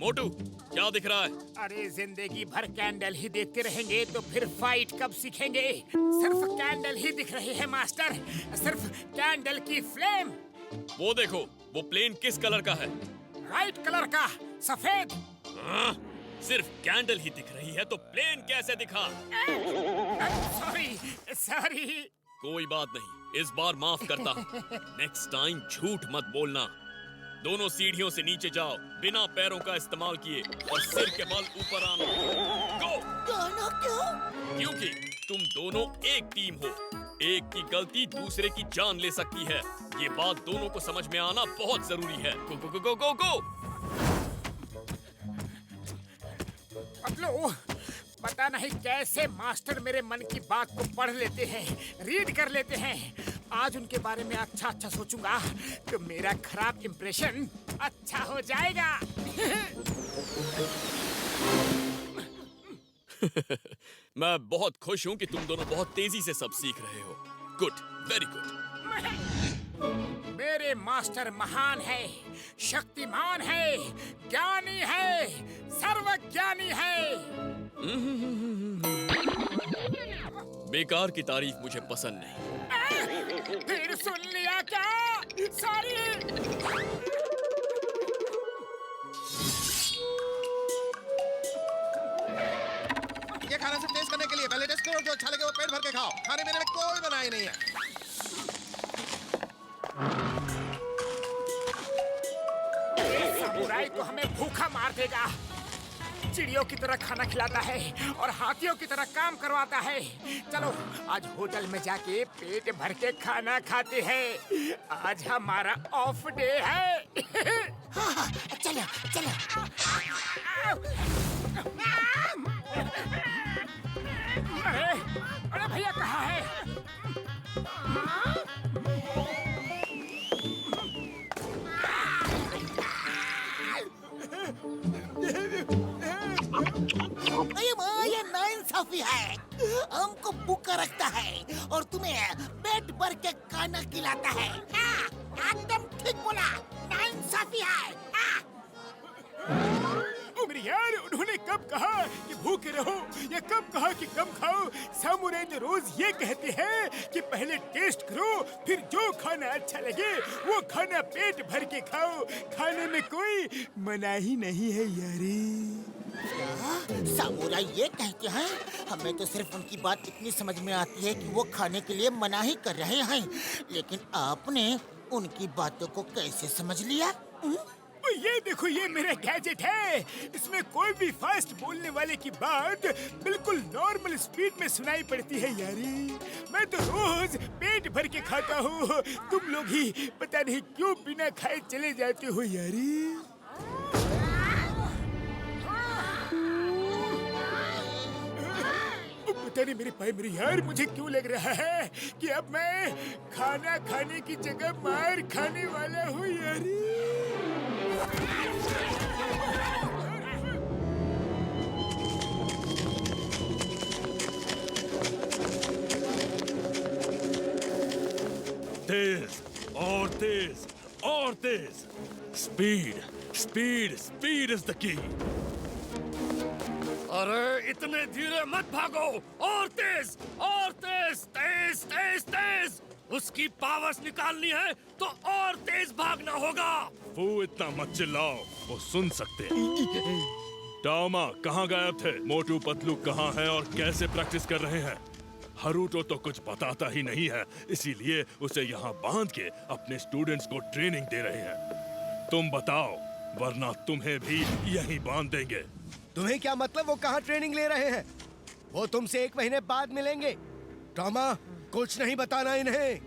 मोटू, क्या दिख रहा है? अरे जिंदगी भर कैंडल ही देखते रहेंगे तो फिर फाइट कब सीखेंगे? सिर्फ कैंडल ही दिख रही है मास्टर, सिर्फ कैंडल की फ्लेम। वो देखो, वो प्लेन किस कलर का है? राइट कलर का, सफेद। सिर्फ कैंडल ही दिख रही है तो प्लेन कैसे दिखा? Sorry sorry. कोई बात नहीं, इस बार माफ करता हूँ। नेक्स्ट टाइम झूठ मत बोलना। दोनों सीढ़ियों से नीचे जाओ बिना पैरों का इस्तेमाल किए और सिर के बल ऊपर आना। गो! दोनों क्यों? क्योंकि तुम दोनों एक टीम हो। एक की गलती दूसरे की जान ले सकती है। ये बात दोनों को समझ में आना बहुत जरूरी है। गो गो गो गो गो। पतलू, पता नहीं कैसे मास्टर मेरे मन की बात को पढ़ लेते हैं, रीड कर लेते हैं। आज उनके बारे में अच्छा सोचूंगा तो मेरा खराब इंप्रेशन अच्छा हो जाएगा। मैं बहुत खुश हूँ कि तुम दोनों बहुत तेजी से सब सीख रहे हो। Good, very good. मेरे मास्टर महान है, शक्तिमान है, ज्ञानी है, सर्वज्ञानी है। बेकार की तारीफ मुझे पसंद नहीं। फिर सुन लिया क्या? सॉरी। ये खाना सिर्फ टेस्ट करने के लिए, पहले टेस्ट करो, जो अच्छा लगे वो पेट भर के खाओ। खाने पीने में कोई मनाही नहीं है। समुराई तो हमें भूखा मार देगा। चिड़ियों की तरह खाना खिलाता है और हाथियों की तरह काम करवाता है। चलो आज होटल में जाके पेट भर के खाना खाते हैं। आज हमारा ऑफ डे है। चलो चलो। अरे भैया कहाँ है? ये नाइंसाफी है। हमको भूखा रखता है और तुम्हें पेट भर के खाना खिलाता है। एकदम ठीक बोला, नाइंसाफी है। मेरे यार, उन्होंने कब कहा कि भूखे रहो या कब कहा कि कम खाओ? सामुराई तो रोज ये कहते हैं कि पहले टेस्ट करो, फिर जो खाना अच्छा लगे वो खाना पेट भर के खाओ। खाने में कोई मनाही नहीं है यारी। सामुराई ये कहते हैं, हमें तो सिर्फ उनकी बात इतनी समझ में आती है कि वो खाने के लिए मनाही कर रहे हैं, लेकिन आपने उनकी बातों को कैसे समझ लिया? ये देखो, ये मेरा गैजेट है। इसमें कोई भी फास्ट बोलने वाले की बात बिल्कुल नॉर्मल स्पीड में सुनाई पड़ती है यारी। मैं तो रोज पेट भर के खाता हूँ। तुम लोग ही पता नहीं क्यों बिना खाए चले जाते हो यारी। पता नहीं मेरे भाई मेरे यार, मुझे क्यों लग रहा है कि अब मैं खाना खाने की जगह मार खाने वाला हूँ यारी। तेज और तेज और तेज। Speed speed speed is the key. अरे इतने धीरे मत भागो, और तेज तेज तेज तेज। उसकी पावर्स निकालनी है तो और तेज भागना होगा। वो इतना मत चिल्लाओ, वो सुन सकते हैं। टामा कहाँ गायब थे? मोटू पतलू कहाँ है और कैसे प्रैक्टिस कर रहे हैं? हरूटो तो कुछ बताता ही नहीं है, इसीलिए उसे यहाँ बांध के अपने स्टूडेंट्स को ट्रेनिंग दे रहे हैं। तुम बताओ, वरना तुम्हें भी यहीं बांध देंगे। तुम्हें क्या मतलब वो कहाँ ट्रेनिंग ले रहे हैं? वो तुमसे 1 महीने बाद मिलेंगे। टॉमा, कुछ नहीं बताना इन्हें।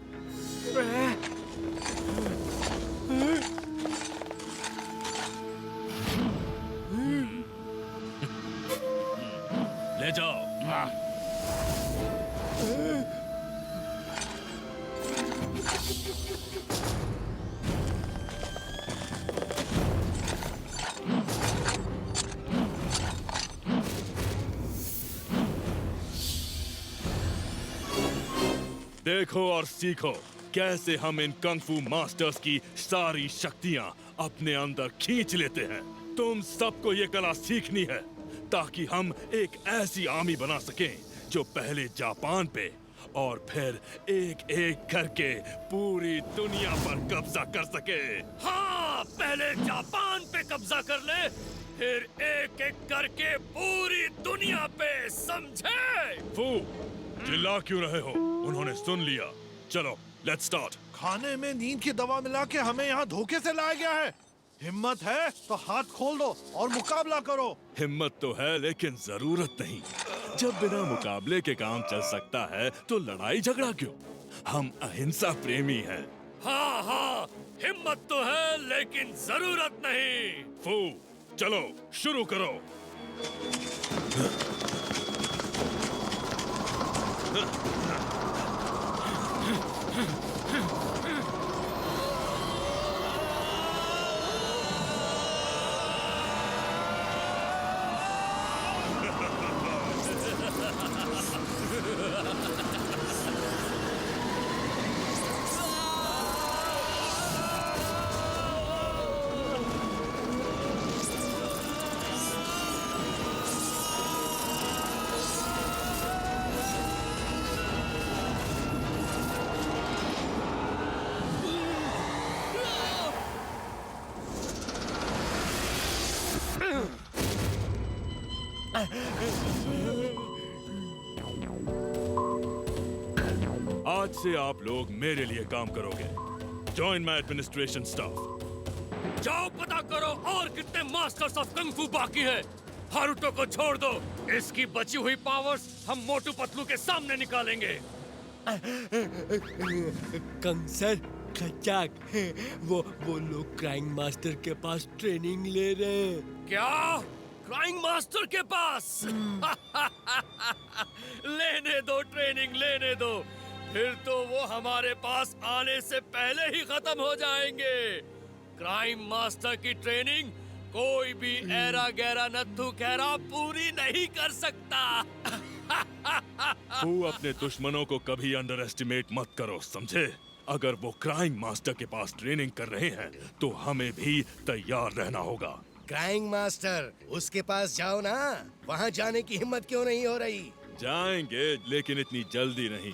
ले जाओ। देखो और सीखो कैसे हम इन कंगफू मास्टर्स की सारी शक्तियां अपने अंदर खींच लेते हैं। तुम सबको ये कला सीखनी है ताकि हम एक ऐसी आर्मी बना सकें जो पहले जापान पे और फिर एक एक करके पूरी दुनिया पर कब्जा कर सके। हाँ, पहले जापान पे कब्जा कर ले, फिर एक एक करके पूरी दुनिया पे, समझे? फू, चिल्ला क्यों रहे हो? उन्होंने सुन लिया। चलो, लेट्स स्टार्ट। खाने में नींद की दवा मिला के हमें यहाँ धोखे से लाया गया है। हिम्मत है तो हाथ खोल दो और मुकाबला करो। हिम्मत तो है लेकिन जरूरत नहीं। जब बिना मुकाबले के काम चल सकता है तो लड़ाई झगड़ा क्यों? हम अहिंसा प्रेमी हैं। हाँ हाँ, हिम्मत तो है लेकिन जरूरत नहीं। फू, चलो शुरू करो। आज से आप लोग मेरे लिए काम करोगे। Join my administration staff. जाओ पता करो और कितने मास्टर्स ऑफ कंग फू बाकी है। हारुतो को छोड़ दो। इसकी बची हुई पावर्स हम मोटू पतलू के सामने निकालेंगे। कंग सर, खचाक, वो लोग क्राइंग मास्टर के पास ट्रेनिंग ले रहे हैं। क्या? क्राइंग मास्टर के पास? लेने दो, ट्रेनिंग लेने दो। फिर तो वो हमारे पास आने से पहले ही खत्म हो जाएंगे। क्राइम मास्टर की ट्रेनिंग कोई भी ऐरा गैरा नत्थु खैरा पूरी नहीं कर सकता। तू अपने दुश्मनों को कभी अंडर एस्टिमेट मत करो, समझे? अगर वो क्राइम मास्टर के पास ट्रेनिंग कर रहे हैं तो हमें भी तैयार रहना होगा। क्राइंग मास्टर, उसके पास जाओ ना। वहाँ जाने की हिम्मत क्यों नहीं हो रही? जाएंगे, लेकिन इतनी जल्दी नहीं।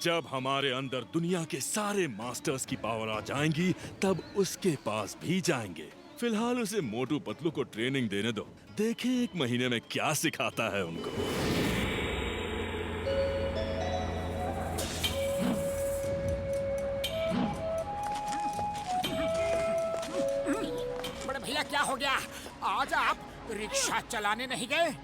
जब हमारे अंदर दुनिया के सारे मास्टर्स की पावर आ जाएंगी तब उसके पास भी जाएंगे। फिलहाल उसे मोटू पतलू को ट्रेनिंग देने दो। देखें 1 महीने में क्या सिखाता है उनको। बड़े भैया क्या हो गया? आज आप रिक्शा चलाने नहीं गए?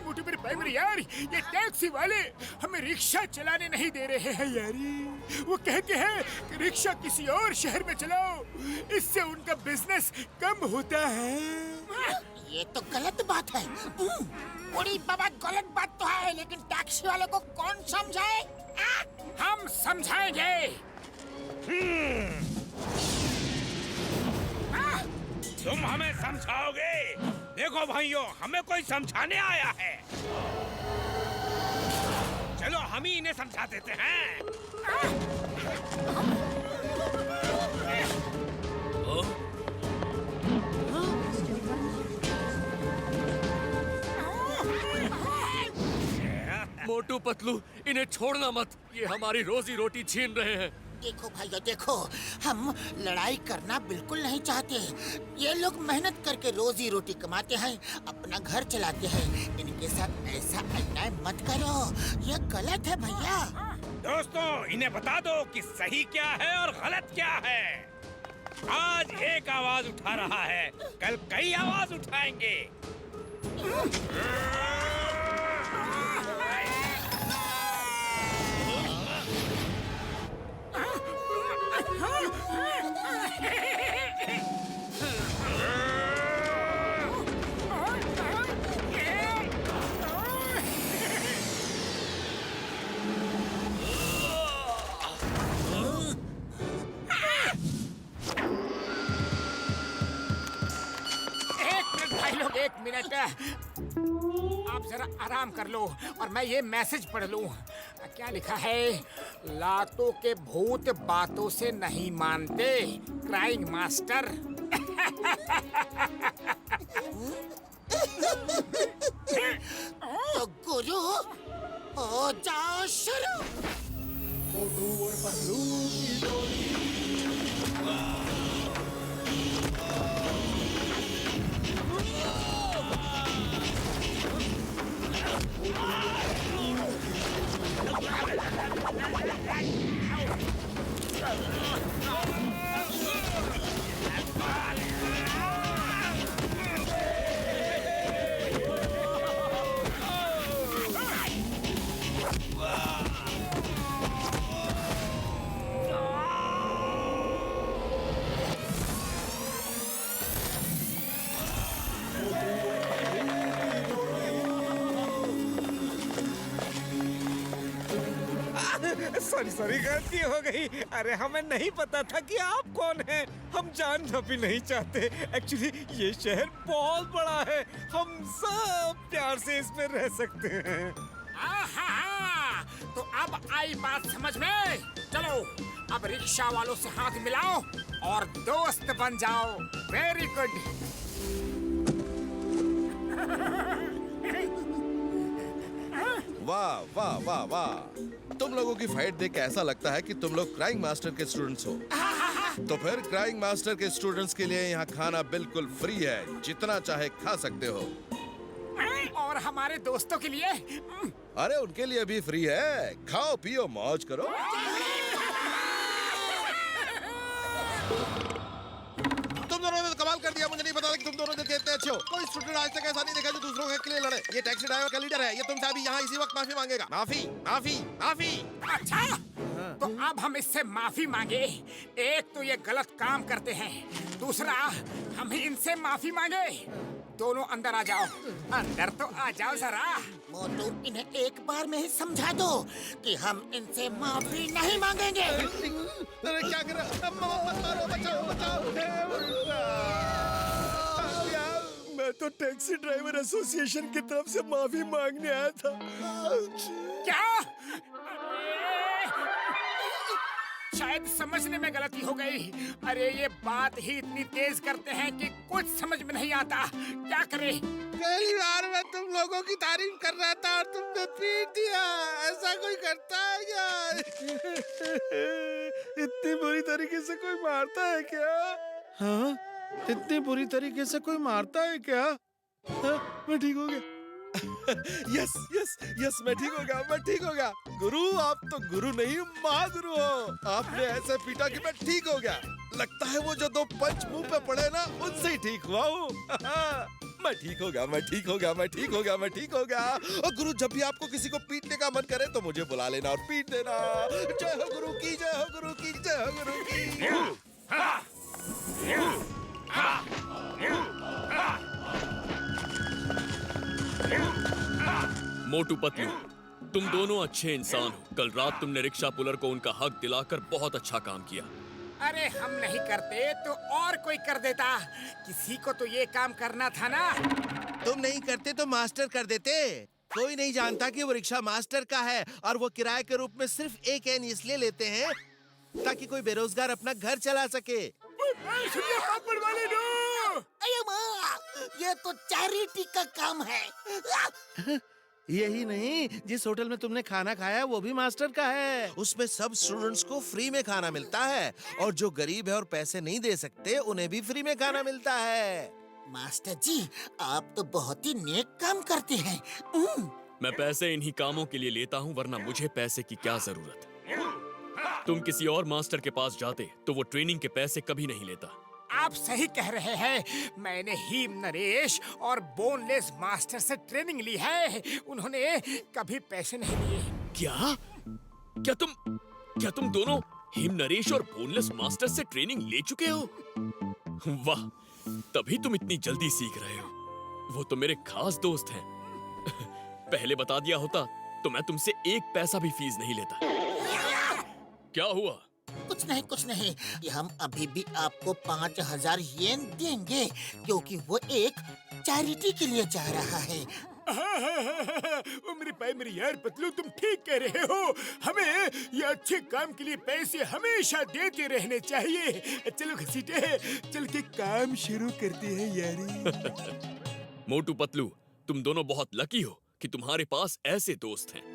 मोटू मेरे भाई मेरे यार, ये टैक्सी वाले हमें रिक्शा चलाने नहीं दे रहे हैं यारी। वो कहते हैं कि रिक्शा किसी और शहर में चलाओ, इससे उनका बिजनेस कम होता है। ये तो गलत बात है। बड़ी बाबा, गलत बात तो है, लेकिन टैक्सी वाले को कौन समझाए? हम समझाएंगे। तुम हमें समझाओगे? देखो भाइयों, हमें कोई समझाने आया है। चलो हम ही इन्हें समझा देते हैं। मोटू पतलू, इन्हें छोड़ना मत। ये हमारी रोजी रोटी छीन रहे हैं। देखो भैया देखो, हम लड़ाई करना बिल्कुल नहीं चाहते। ये लोग मेहनत करके रोजी रोटी कमाते हैं, अपना घर चलाते हैं। इनके साथ ऐसा अन्याय मत करो, ये गलत है भैया। दोस्तों, इन्हें बता दो कि सही क्या है और गलत क्या है। आज एक आवाज उठा रहा है, कल कई आवाज उठाएंगे। एक मिनट, आप जरा आराम कर लो और मैं ये मैसेज पढ़ लूं। क्या लिखा है? लातों के भूत बातों से नहीं मानते, क्राइंग मास्टर। तो गुरु हो जाओ शुरू। मोटू और पतलू की जोड़ी। सॉरी गलती हो गई। अरे हमें नहीं पता था कि आप कौन हैं। हम जानना भी नहीं चाहते। एक्चुअली ये शहर बहुत बड़ा है, हम सब प्यार से इसमें रह सकते हैं। तो अब आई बात समझ में। चलो अब रिक्शा वालों से हाथ मिलाओ और दोस्त बन जाओ। Very good. वाह वाह वाह वाह, तुम लोगों की फाइट देख के ऐसा लगता है कि तुम लोग क्राइंग मास्टर के स्टूडेंट्स हो। तो फिर क्राइंग मास्टर के स्टूडेंट्स के लिए यहाँ खाना बिल्कुल फ्री है, जितना चाहे खा सकते हो। और हमारे दोस्तों के लिए अरे उनके लिए भी फ्री है, खाओ पियो मौज करो। तुम दोनों ने तो कमाल कर दिया, मुझे नहीं पता था कि तुम दोनों कितने अच्छे हो। कोई स्टूडेंट आज तक ऐसा नहीं देखा जो दूसरों के लिए लड़े। ये टैक्सी ड्राइवर का लीडर है, ये तुमसे अभी यहाँ इसी वक्त माफी मांगेगा। माफी माफी माफी। अच्छा तो अब हम इससे माफी मांगे। एक तो ये गलत काम करते हैं, दूसरा हम ही इनसे माफी मांगे। दोनों अंदर आ जाओ, अंदर तो आ जाओ जरा। मोटू इन्हें एक बार में ही समझा दो कि हम इनसे माफी नहीं मांगेंगे। अरे क्या कर रहा? मारो, बचाओ बचाओ। मैं तो टैक्सी ड्राइवर एसोसिएशन की तरफ से माफी मांगने आया था। क्या? शायद समझने में गलती हो गई। अरे ये बात ही इतनी तेज करते हैं कि कुछ समझ में नहीं आता। क्या करें? पहली बार मैं तुम लोगों की तारीफ कर रहा था और तुमने पीट दिया। ऐसा कोई करता है क्या? इतनी बुरी तरीके से कोई मारता है क्या? हाँ, इतनी बुरी तरीके से कोई मारता है क्या? हाँ, मैं ठीक हो गया। यस यस यस, मैं ठीक हो गया, मैं ठीक हो गया। गुरु आप तो गुरु नहीं महागुरु हो। आपने ऐसे पीटा कि मैं ठीक हो गया। लगता है वो जो 2 पंच मुंह पे पड़े ना, उनसे ही ठीक हुआ हूँ। मैं ठीक हो गया, मैं ठीक हो गया, मैं ठीक हो गया, मैं ठीक हो गया। और गुरु जब भी आपको किसी को पीटने का मन करे तो मुझे बुला लेना और पीट देना। जय हो गुरु की, जय हो गुरु की, जय हो गुरु की। मोटू पतलू, तुम दोनों अच्छे इंसान हो। कल रात तुमने रिक्शा पुलर को उनका हक दिलाकर बहुत अच्छा काम किया। अरे हम नहीं करते तो और कोई कर देता। किसी को तो ये काम करना था ना। तुम नहीं करते तो मास्टर कर देते। कोई नहीं जानता कि वो रिक्शा मास्टर का है और वो किराए के रूप में सिर्फ 1 एन इसलिए लेते हैं ताकि कोई बेरोजगार अपना घर चला सके। अरे माँ, ये तो चैरिटी का काम है। यही नहीं, जिस होटल में तुमने खाना खाया वो भी मास्टर का है। उसमें सब स्टूडेंट्स को फ्री में खाना मिलता है और जो गरीब है और पैसे नहीं दे सकते उन्हें भी फ्री में खाना मिलता है। मास्टर जी, आप तो बहुत ही नेक काम करते हैं। मैं पैसे इन्हीं कामों के लिए लेता हूँ, वरना मुझे पैसे की क्या जरूरत। तुम किसी और मास्टर के पास जाते तो वो ट्रेनिंग के पैसे कभी नहीं लेता। आप सही कह रहे हैं। मैंने हीम नरेश और बोनलेस मास्टर से ट्रेनिंग ली है। उन्होंने कभी पैसे नहीं लिए। क्या? क्या तुम दोनों हीम नरेश और बोनलेस मास्टर से ट्रेनिंग ले चुके हो? वाह, तभी तुम इतनी जल्दी सीख रहे हो। वो तो मेरे खास दोस्त हैं। पहले बता दिया होता तो मैं तुमसे 1 पैसा भी फीस नहीं लेता। क्या हुआ? कुछ नहीं, कि हम अभी भी आपको 5000 येन देंगे क्योंकि वो एक चैरिटी के लिए जा रहा है। मेरे भाई मेरी यार पतलू, तुम ठीक कह रहे हो। हमें ये अच्छे काम के लिए पैसे हमेशा देते रहने चाहिए। चलो घसीटे, चल के काम शुरू करते हैं यारी। मोटू पतलू, तुम दोनों बहुत लकी हो कि तुम्हारे पास ऐसे दोस्त हैं।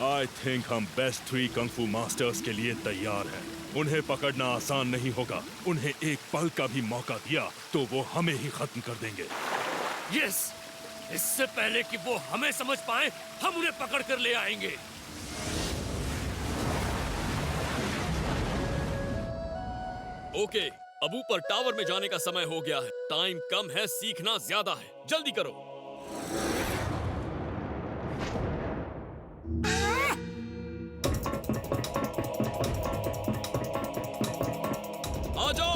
आई थिंक हम बेस्ट 3 कंग फू मास्टर्स के लिए तैयार हैं। उन्हें पकड़ना आसान नहीं होगा। उन्हें एक पल का भी मौका दिया तो वो हमें ही खत्म कर देंगे। यस, इससे पहले कि वो हमें समझ पाए, हम उन्हें पकड़ कर ले आएंगे। ओके, अब ऊपर टावर में जाने का समय हो गया है। टाइम कम है, सीखना ज्यादा है। जल्दी करो। आ जाओ।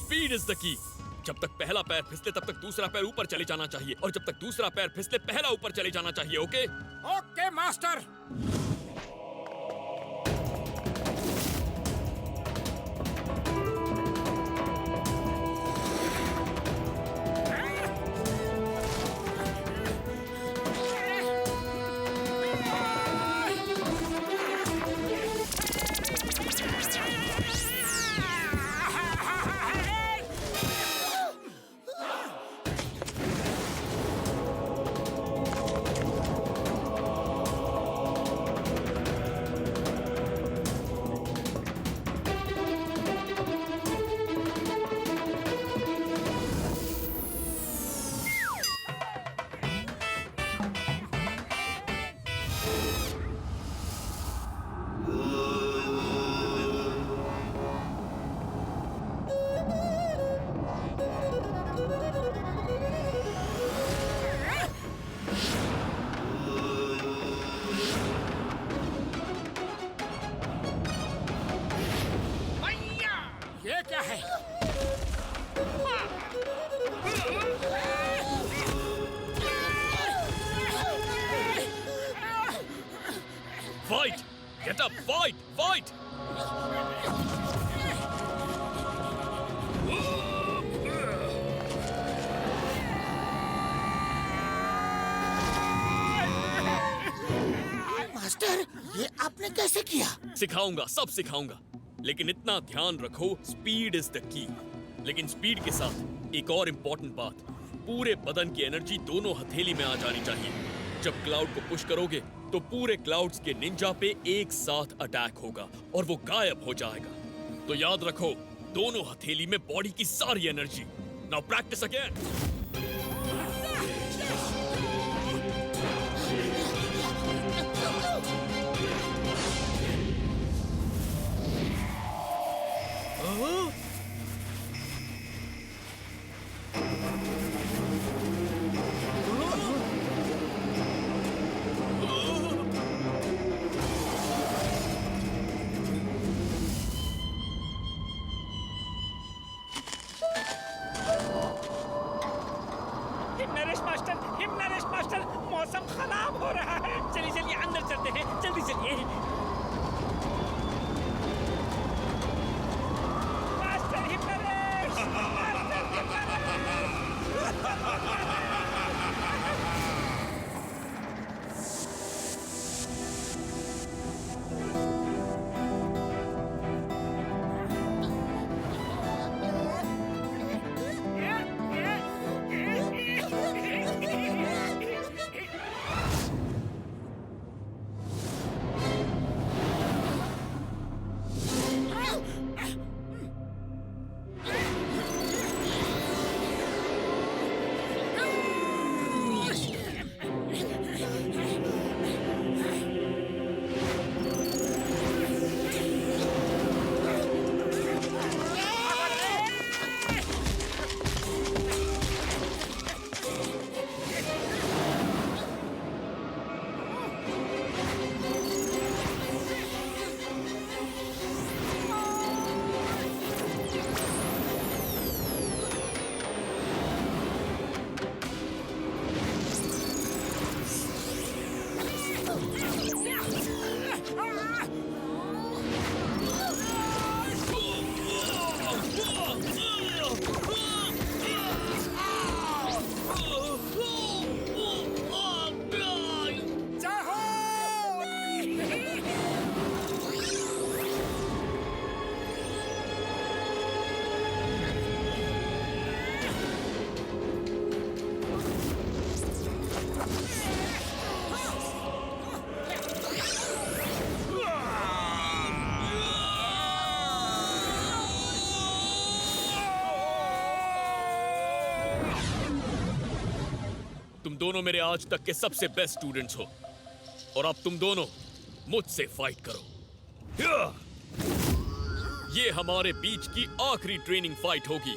स्पीड इज द की। जब तक पहला पैर फिसले तब तक दूसरा पैर ऊपर चले जाना चाहिए, और जब तक दूसरा पैर फिसले पहला ऊपर चले जाना चाहिए। Okay okay master. ये क्या है? Fight, get up, fight, fight. Master, ये आपने कैसे किया? सिखाऊंगा, सब सिखाऊंगा, लेकिन इतना ध्यान रखो, स्पीड इज द की। लेकिन स्पीड के साथ एक और इम्पोर्टेंट बात, पूरे बदन की एनर्जी दोनों हथेली में आ जानी चाहिए। जब क्लाउड को पुश करोगे तो पूरे क्लाउड्स के निंजा पे एक साथ अटैक होगा और वो गायब हो जाएगा। तो याद रखो, दोनों हथेली में बॉडी की सारी energy. Now practice again. Naresh master, मौसम खराब हो रहा है। चलिए चलिए अंदर चलते हैं, जल्दी चलिए। मास्टर हिमनरेश, मास्टर तुम दोनों मेरे आज तक के सबसे बेस्ट स्टूडेंट्स हो, और अब तुम दोनों मुझसे फाइट करो। ये हमारे बीच की आखिरी ट्रेनिंग फाइट होगी।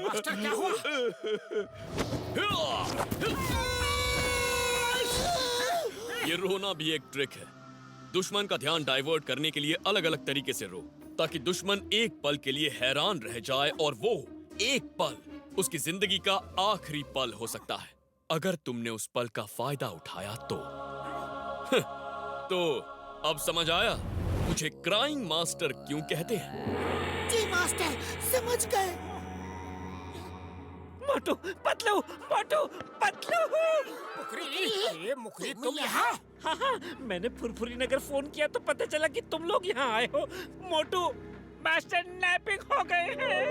मास्टर क्या हुआ? ये रोना भी एक ट्रिक है। दुश्मन का ध्यान डाइवर्ट करने के लिए अलग अलग तरीके से रो, ताकि दुश्मन एक पल के लिए हैरान रह जाए और वो एक पल उसकी जिंदगी का आखिरी पल हो सकता है। अगर तुमने उस पल का फायदा उठाया तो अब समझ आया मुझे क्राइम मास्टर क्यों कहते हैं? जी मास्टर, समझ गए। मोटू पतलू, मोटू पतलू। मुखरी, मुखरी तुम यहाँ? हाँ हाँ, मैंने फुरफुरी नगर फोन किया तो पता चला कि तुम लोग यहाँ आए हो। मोटू, मास्टर नैपिंग हो गए हैं।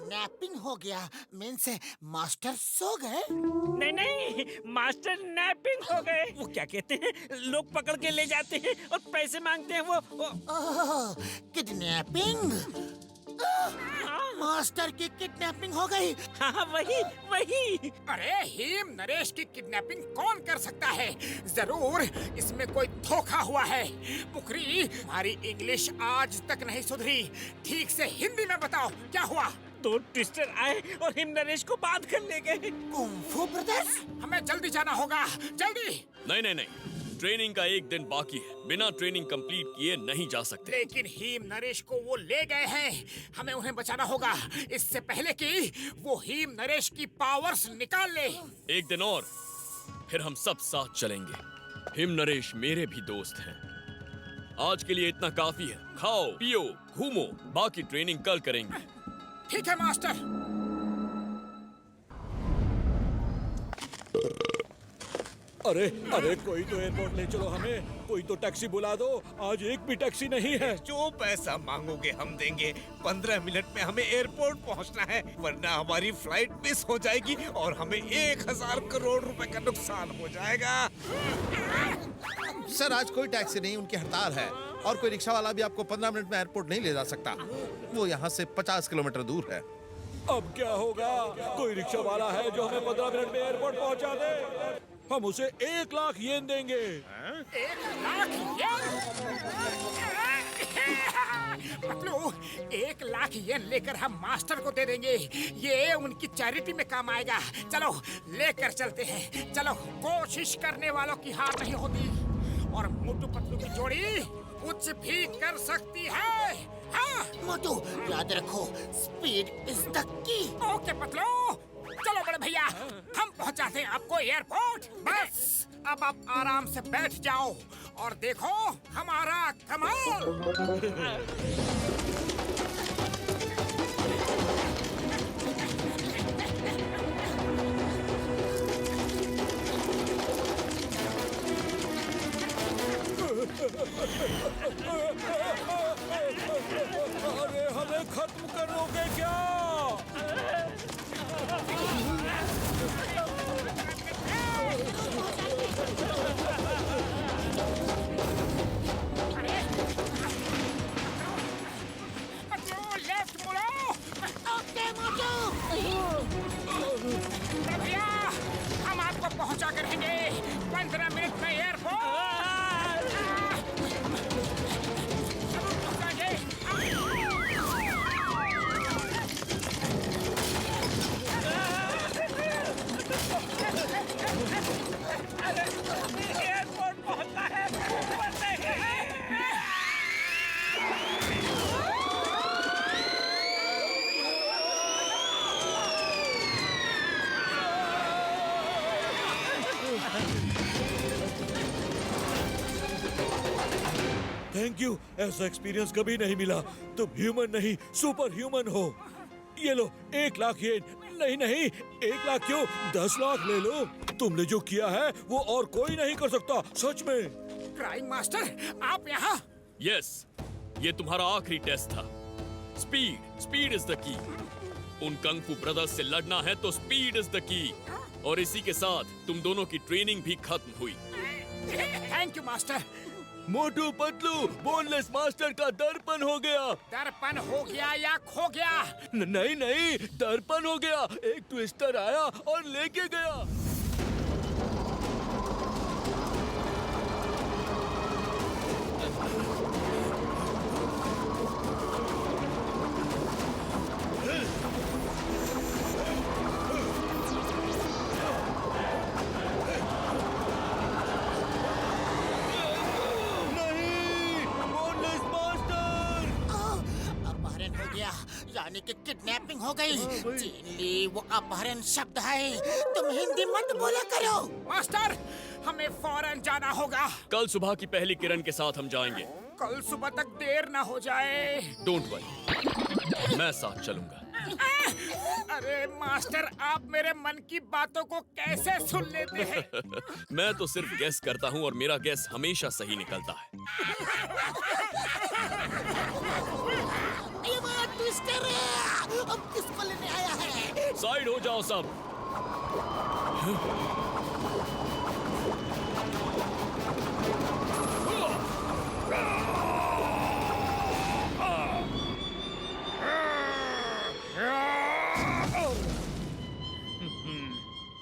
नैपिंग हो गया मीन्स मास्टर सो गए? नहीं नहीं, मास्टर नैपिंग हो गए। वो क्या कहते हैं, लोग पकड़ के ले जाते हैं और पैसे मांगते हैं वो। किडनैपिंग? मास्टर की किडनैपिंग हो गई। हाँ वही वही। अरे हीम नरेश की किडनैपिंग कौन कर सकता है? जरूर इसमें कोई धोखा हुआ है। मुखरी, हमारी इंग्लिश आज तक नहीं सुधरी। ठीक से हिंदी में बताओ क्या हुआ? दो ट्विस्टर आए और हिम नरेश को बांध कर ले गए। Kung fu brothers? हमें जल्दी जाना होगा, जल्दी। नहीं नहीं नहीं, ट्रेनिंग का एक दिन बाकी है। बिना ट्रेनिंग कंप्लीट किए नहीं जा सकते। लेकिन हीम नरेश को वो ले गए हैं, हमें उन्हें बचाना होगा इससे पहले कि वो हीम नरेश की पावर्स निकाल ले। एक दिन और फिर हम सब साथ चलेंगे। हिम नरेश मेरे भी दोस्त हैं। आज के लिए इतना काफी है। खाओ पियो घूमो, बाकी ट्रेनिंग कल करेंगे। ठीक है मास्टर। अरे अरे, कोई तो एयरपोर्ट ले चलो हमें, कोई तो टैक्सी बुला दो। आज एक भी टैक्सी नहीं है। जो पैसा मांगोगे हम देंगे। 15 मिनट में हमें एयरपोर्ट पहुंचना है, वरना हमारी फ्लाइट मिस हो जाएगी और हमें 1000 करोड़ रुपए का नुकसान हो जाएगा। सर, आज कोई टैक्सी नहीं, उनकी हड़ताल है और कोई रिक्शा वाला भी आपको 15 मिनट में एयरपोर्ट नहीं ले जा सकता। वो यहाँ से 50 किलोमीटर दूर है। अब क्या होगा? कोई रिक्शा वाला है जो हमें 15 मिनट में एयरपोर्ट पहुंचा दे? हम उसे 1 लाख येन देंगे। 1 लाख येन? पतलू, 1 लाख येन लेकर हम मास्टर को दे देंगे। ये उनकी चैरिटी में काम आएगा। चलो लेकर चलते हैं। चलो, कोशिश करने वालों की हार नहीं होती और मोटू पतलू की जोड़ी कुछ भी कर सकती है। हाँ मोटू, याद रखो, स्पीड इज द की। ओके पतलू, चलो बड़े भैया, हम पहुंचाते हैं आपको एयरपोर्ट। बस अब आप आराम से बैठ जाओ और देखो हमारा कमाल। अरे हमें खत्म करोगे क्या? लेफ्ट मुड़ो। ओके मोटू। भैया, हम आपको पहुंचा कर रहेंगे 15 मिनट में एयरपोर्ट। एयरपोर्ट पहुंचना है। थैंक यू, ऐसा एक्सपीरियंस कभी नहीं मिला। तुम ह्यूमन नहीं, सुपर ह्यूमन हो। ये लो 1 लाख येन। नहीं नहीं, 1 लाख क्यों, 10 लाख ले लो। तुमने जो किया है वो और कोई नहीं कर सकता, सच में। क्राइम मास्टर, आप यहाँ? यस, ये तुम्हारा आखिरी टेस्ट था। स्पीड इज द की। उन कंग-फू ब्रदर्स से लड़ना है तो स्पीड इज द की। और इसी के साथ तुम दोनों की ट्रेनिंग भी खत्म हुई। Thank you master. Motu Patlu, boneless master का दर्पण हो गया। दर्पण हो गया या खो गया? नहीं नहीं, दर्पण हो गया। एक ट्विस्टर आया और लेके गया। यानी कि किडनैपिंग हो गई। चीन ली वो अपहरण शब्द है, तुम हिंदी मत बोला करो। मास्टर, हमें फौरन जाना होगा। कल सुबह की पहली किरण के साथ हम जाएंगे। कल सुबह तक देर ना हो जाए। डोंट वरी, मैं साथ चलूंगा। अरे मास्टर, आप मेरे मन की बातों को कैसे सुन लेते हैं? मैं तो सिर्फ गेस करता हूँ और मेरा गेस हमेशा सही निकलता है। ये बात ट्विस्टर है। अब किसको लेने आया है? साइड हो जाओ सब।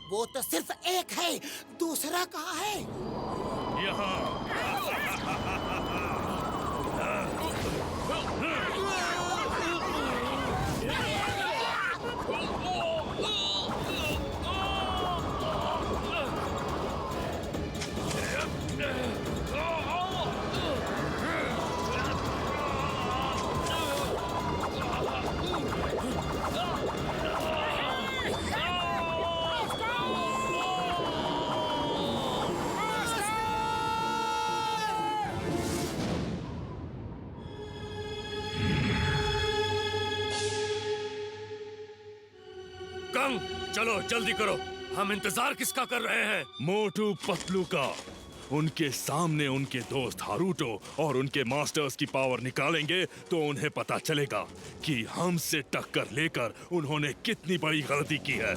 वो तो सिर्फ एक है, दूसरा कहाँ है? कंग, चलो जल्दी करो, हम इंतजार किसका कर रहे हैं? मोटू पतलू का। उनके सामने उनके दोस्त हारूटो और उनके मास्टर्स की पावर निकालेंगे तो उन्हें पता चलेगा कि हमसे टक्कर लेकर उन्होंने कितनी बड़ी गलती की है।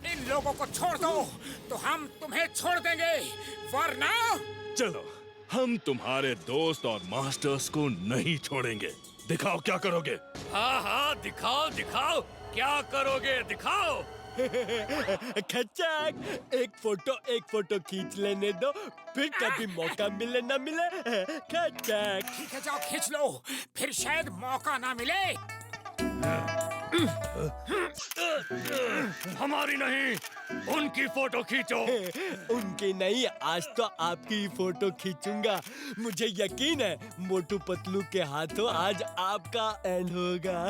इन लोगों को छोड़ दो तो हम तुम्हें छोड़ देंगे, वरना चलो, हम तुम्हारे दोस्त और मास्टर्स को नहीं छोड़ेंगे। दिखाओ क्या करोगे। हाँ हाँ, दिखाओ दिखाओ, क्या करोगे दिखाओ। खच्चक, एक फोटो खींच लेने दो, फिर कभी मौका मिले ना मिले। खच्चक, ठीक है, जाओ खींच लो, फिर शायद मौका ना मिले। हमारी नहीं, उनकी फोटो खींचो। उनकी नहीं, आज तो आपकी ही फोटो खींचूंगा। मुझे यकीन है मोटू पतलू के हाथों आज आपका एंड होगा।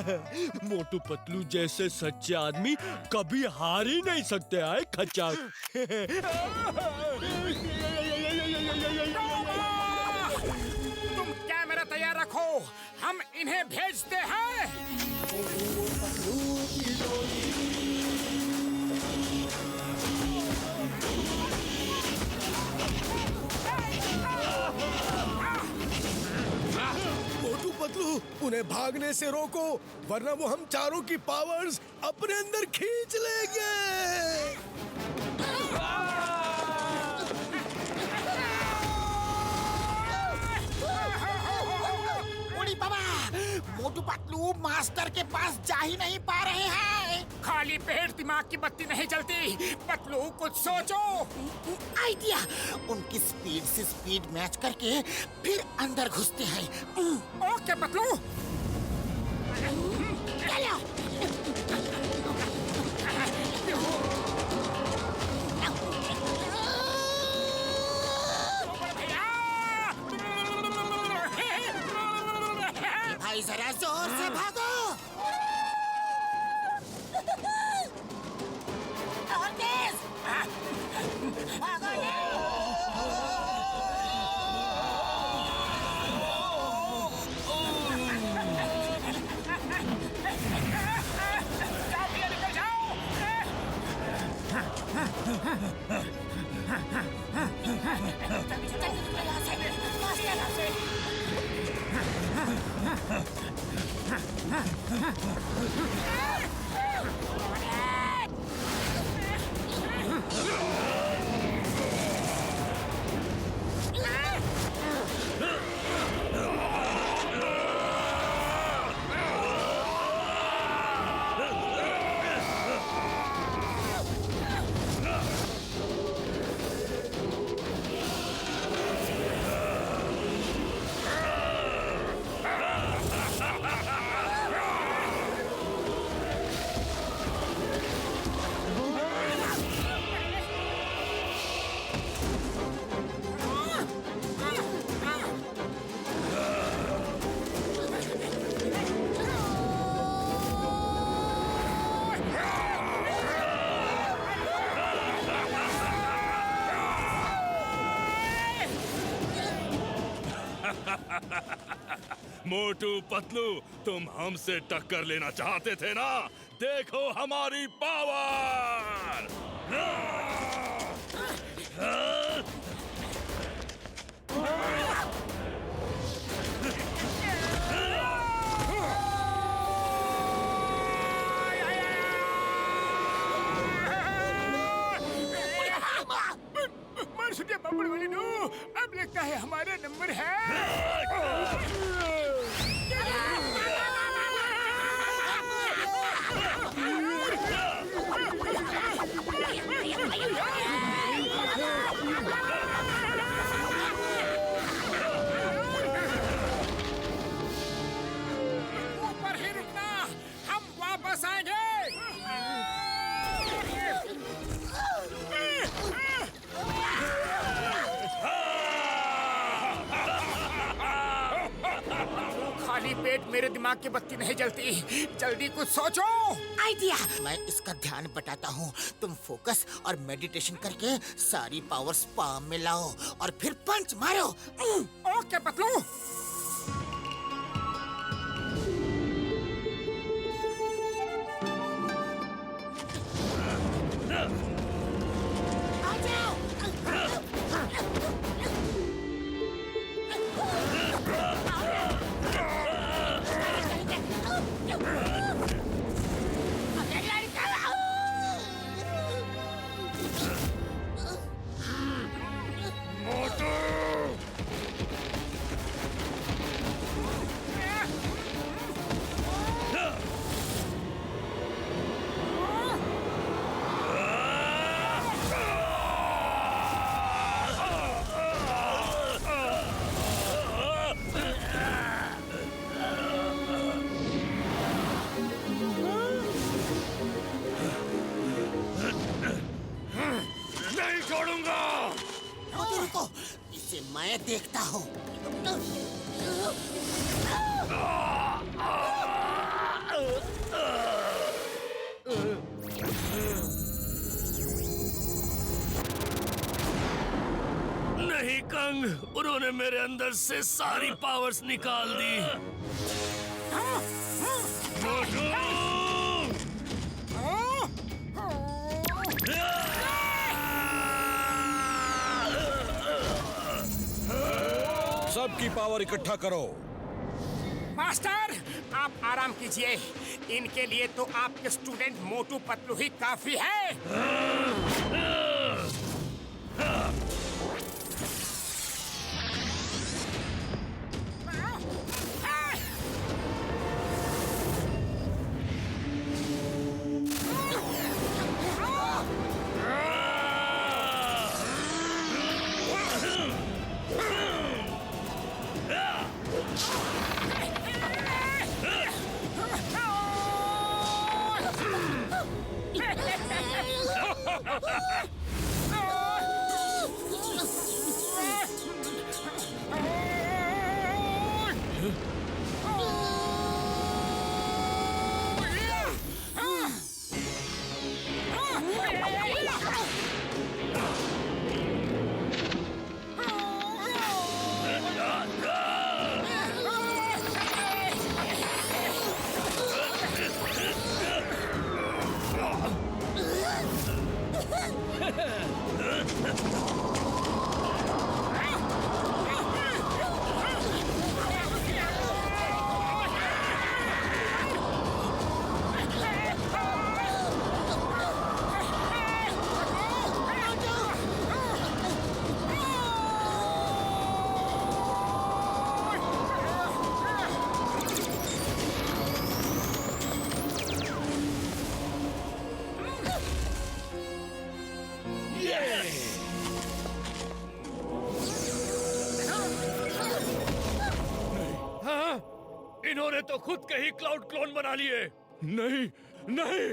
मोटू पतलू जैसे सच्चे आदमी कभी हार ही नहीं सकते हैं खच्चक। तुम कैमरा तैयार रखो, हम इन्हें भेजते हैं। मोटू पतलू, उन्हें भागने से रोको, वरना वो हम चारों की पावर्स अपने अंदर खींच लेंगे। उड़ी बाबा, मोटू पतलू मास्टर के पास जा ही नहीं पा रहे हैं। खाली पेट दिमाग की बत्ती नहीं जलती। पतलू, कुछ सोचो। आइडिया, उनकी स्पीड से स्पीड मैच करके फिर अंदर घुसते हैं। ओके पतलू। चलो। भाई जरा जोर से भागो। और तेज। भागो जाओ भैया, निकल जाओ। मोटू पतलू, तुम हमसे टक्कर लेना चाहते थे ना? देखो हमारी पावर! मार पापड़ वाले नो, अब लगता है हमारा नंबर है। ऊपर ही रुकना, हम वापस आएंगे। खाली पेट मेरे दिमाग की बत्ती नहीं जलती, जल्दी कुछ सोचो। आइडिया, मैं इसका ध्यान बटाता हूँ, तुम फोकस और मेडिटेशन करके सारी पावर्स पाम में लाओ और फिर पंच मारो। ओके पतलू। रुको, इसे मैं देखता हूँ। नहीं कंग, उन्होंने मेरे अंदर से सारी पावर्स निकाल दी। सबकी पावर इकट्ठा करो। मास्टर, आप आराम कीजिए, इनके लिए तो आपके स्टूडेंट मोटू पतलू ही काफी है। इन्होंने तो खुद के ही क्लाउड क्लोन बना लिए। नहीं नहीं,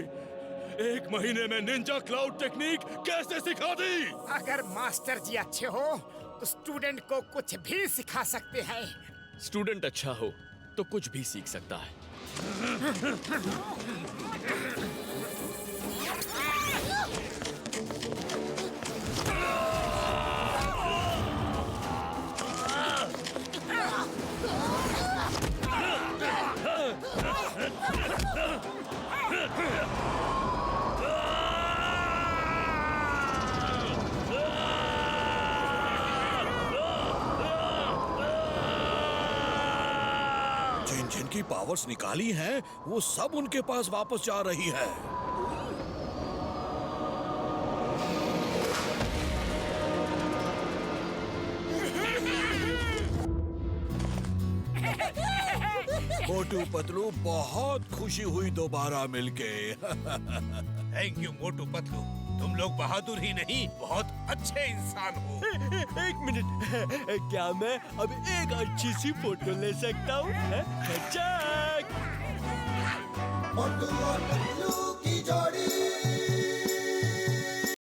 1 महीने में निंजा क्लाउड टेक्निक कैसे सिखा दी? अगर मास्टर जी अच्छे हो तो स्टूडेंट को कुछ भी सिखा सकते हैं। स्टूडेंट अच्छा हो तो कुछ भी सीख सकता है। जिनकी पावर्स निकाली हैं, वो सब उनके पास वापस जा रही है। मोटू पतलू, बहुत खुशी हुई दोबारा मिलके। थैंक यू मोटू पतलू, तुम लोग बहादुर ही नहीं बहुत अच्छे इंसान हो। एक मिनट, क्या मैं अब एक अच्छी सी फोटो ले सकता हूँ? खचाक! मोटू और पतलू की जोड़ी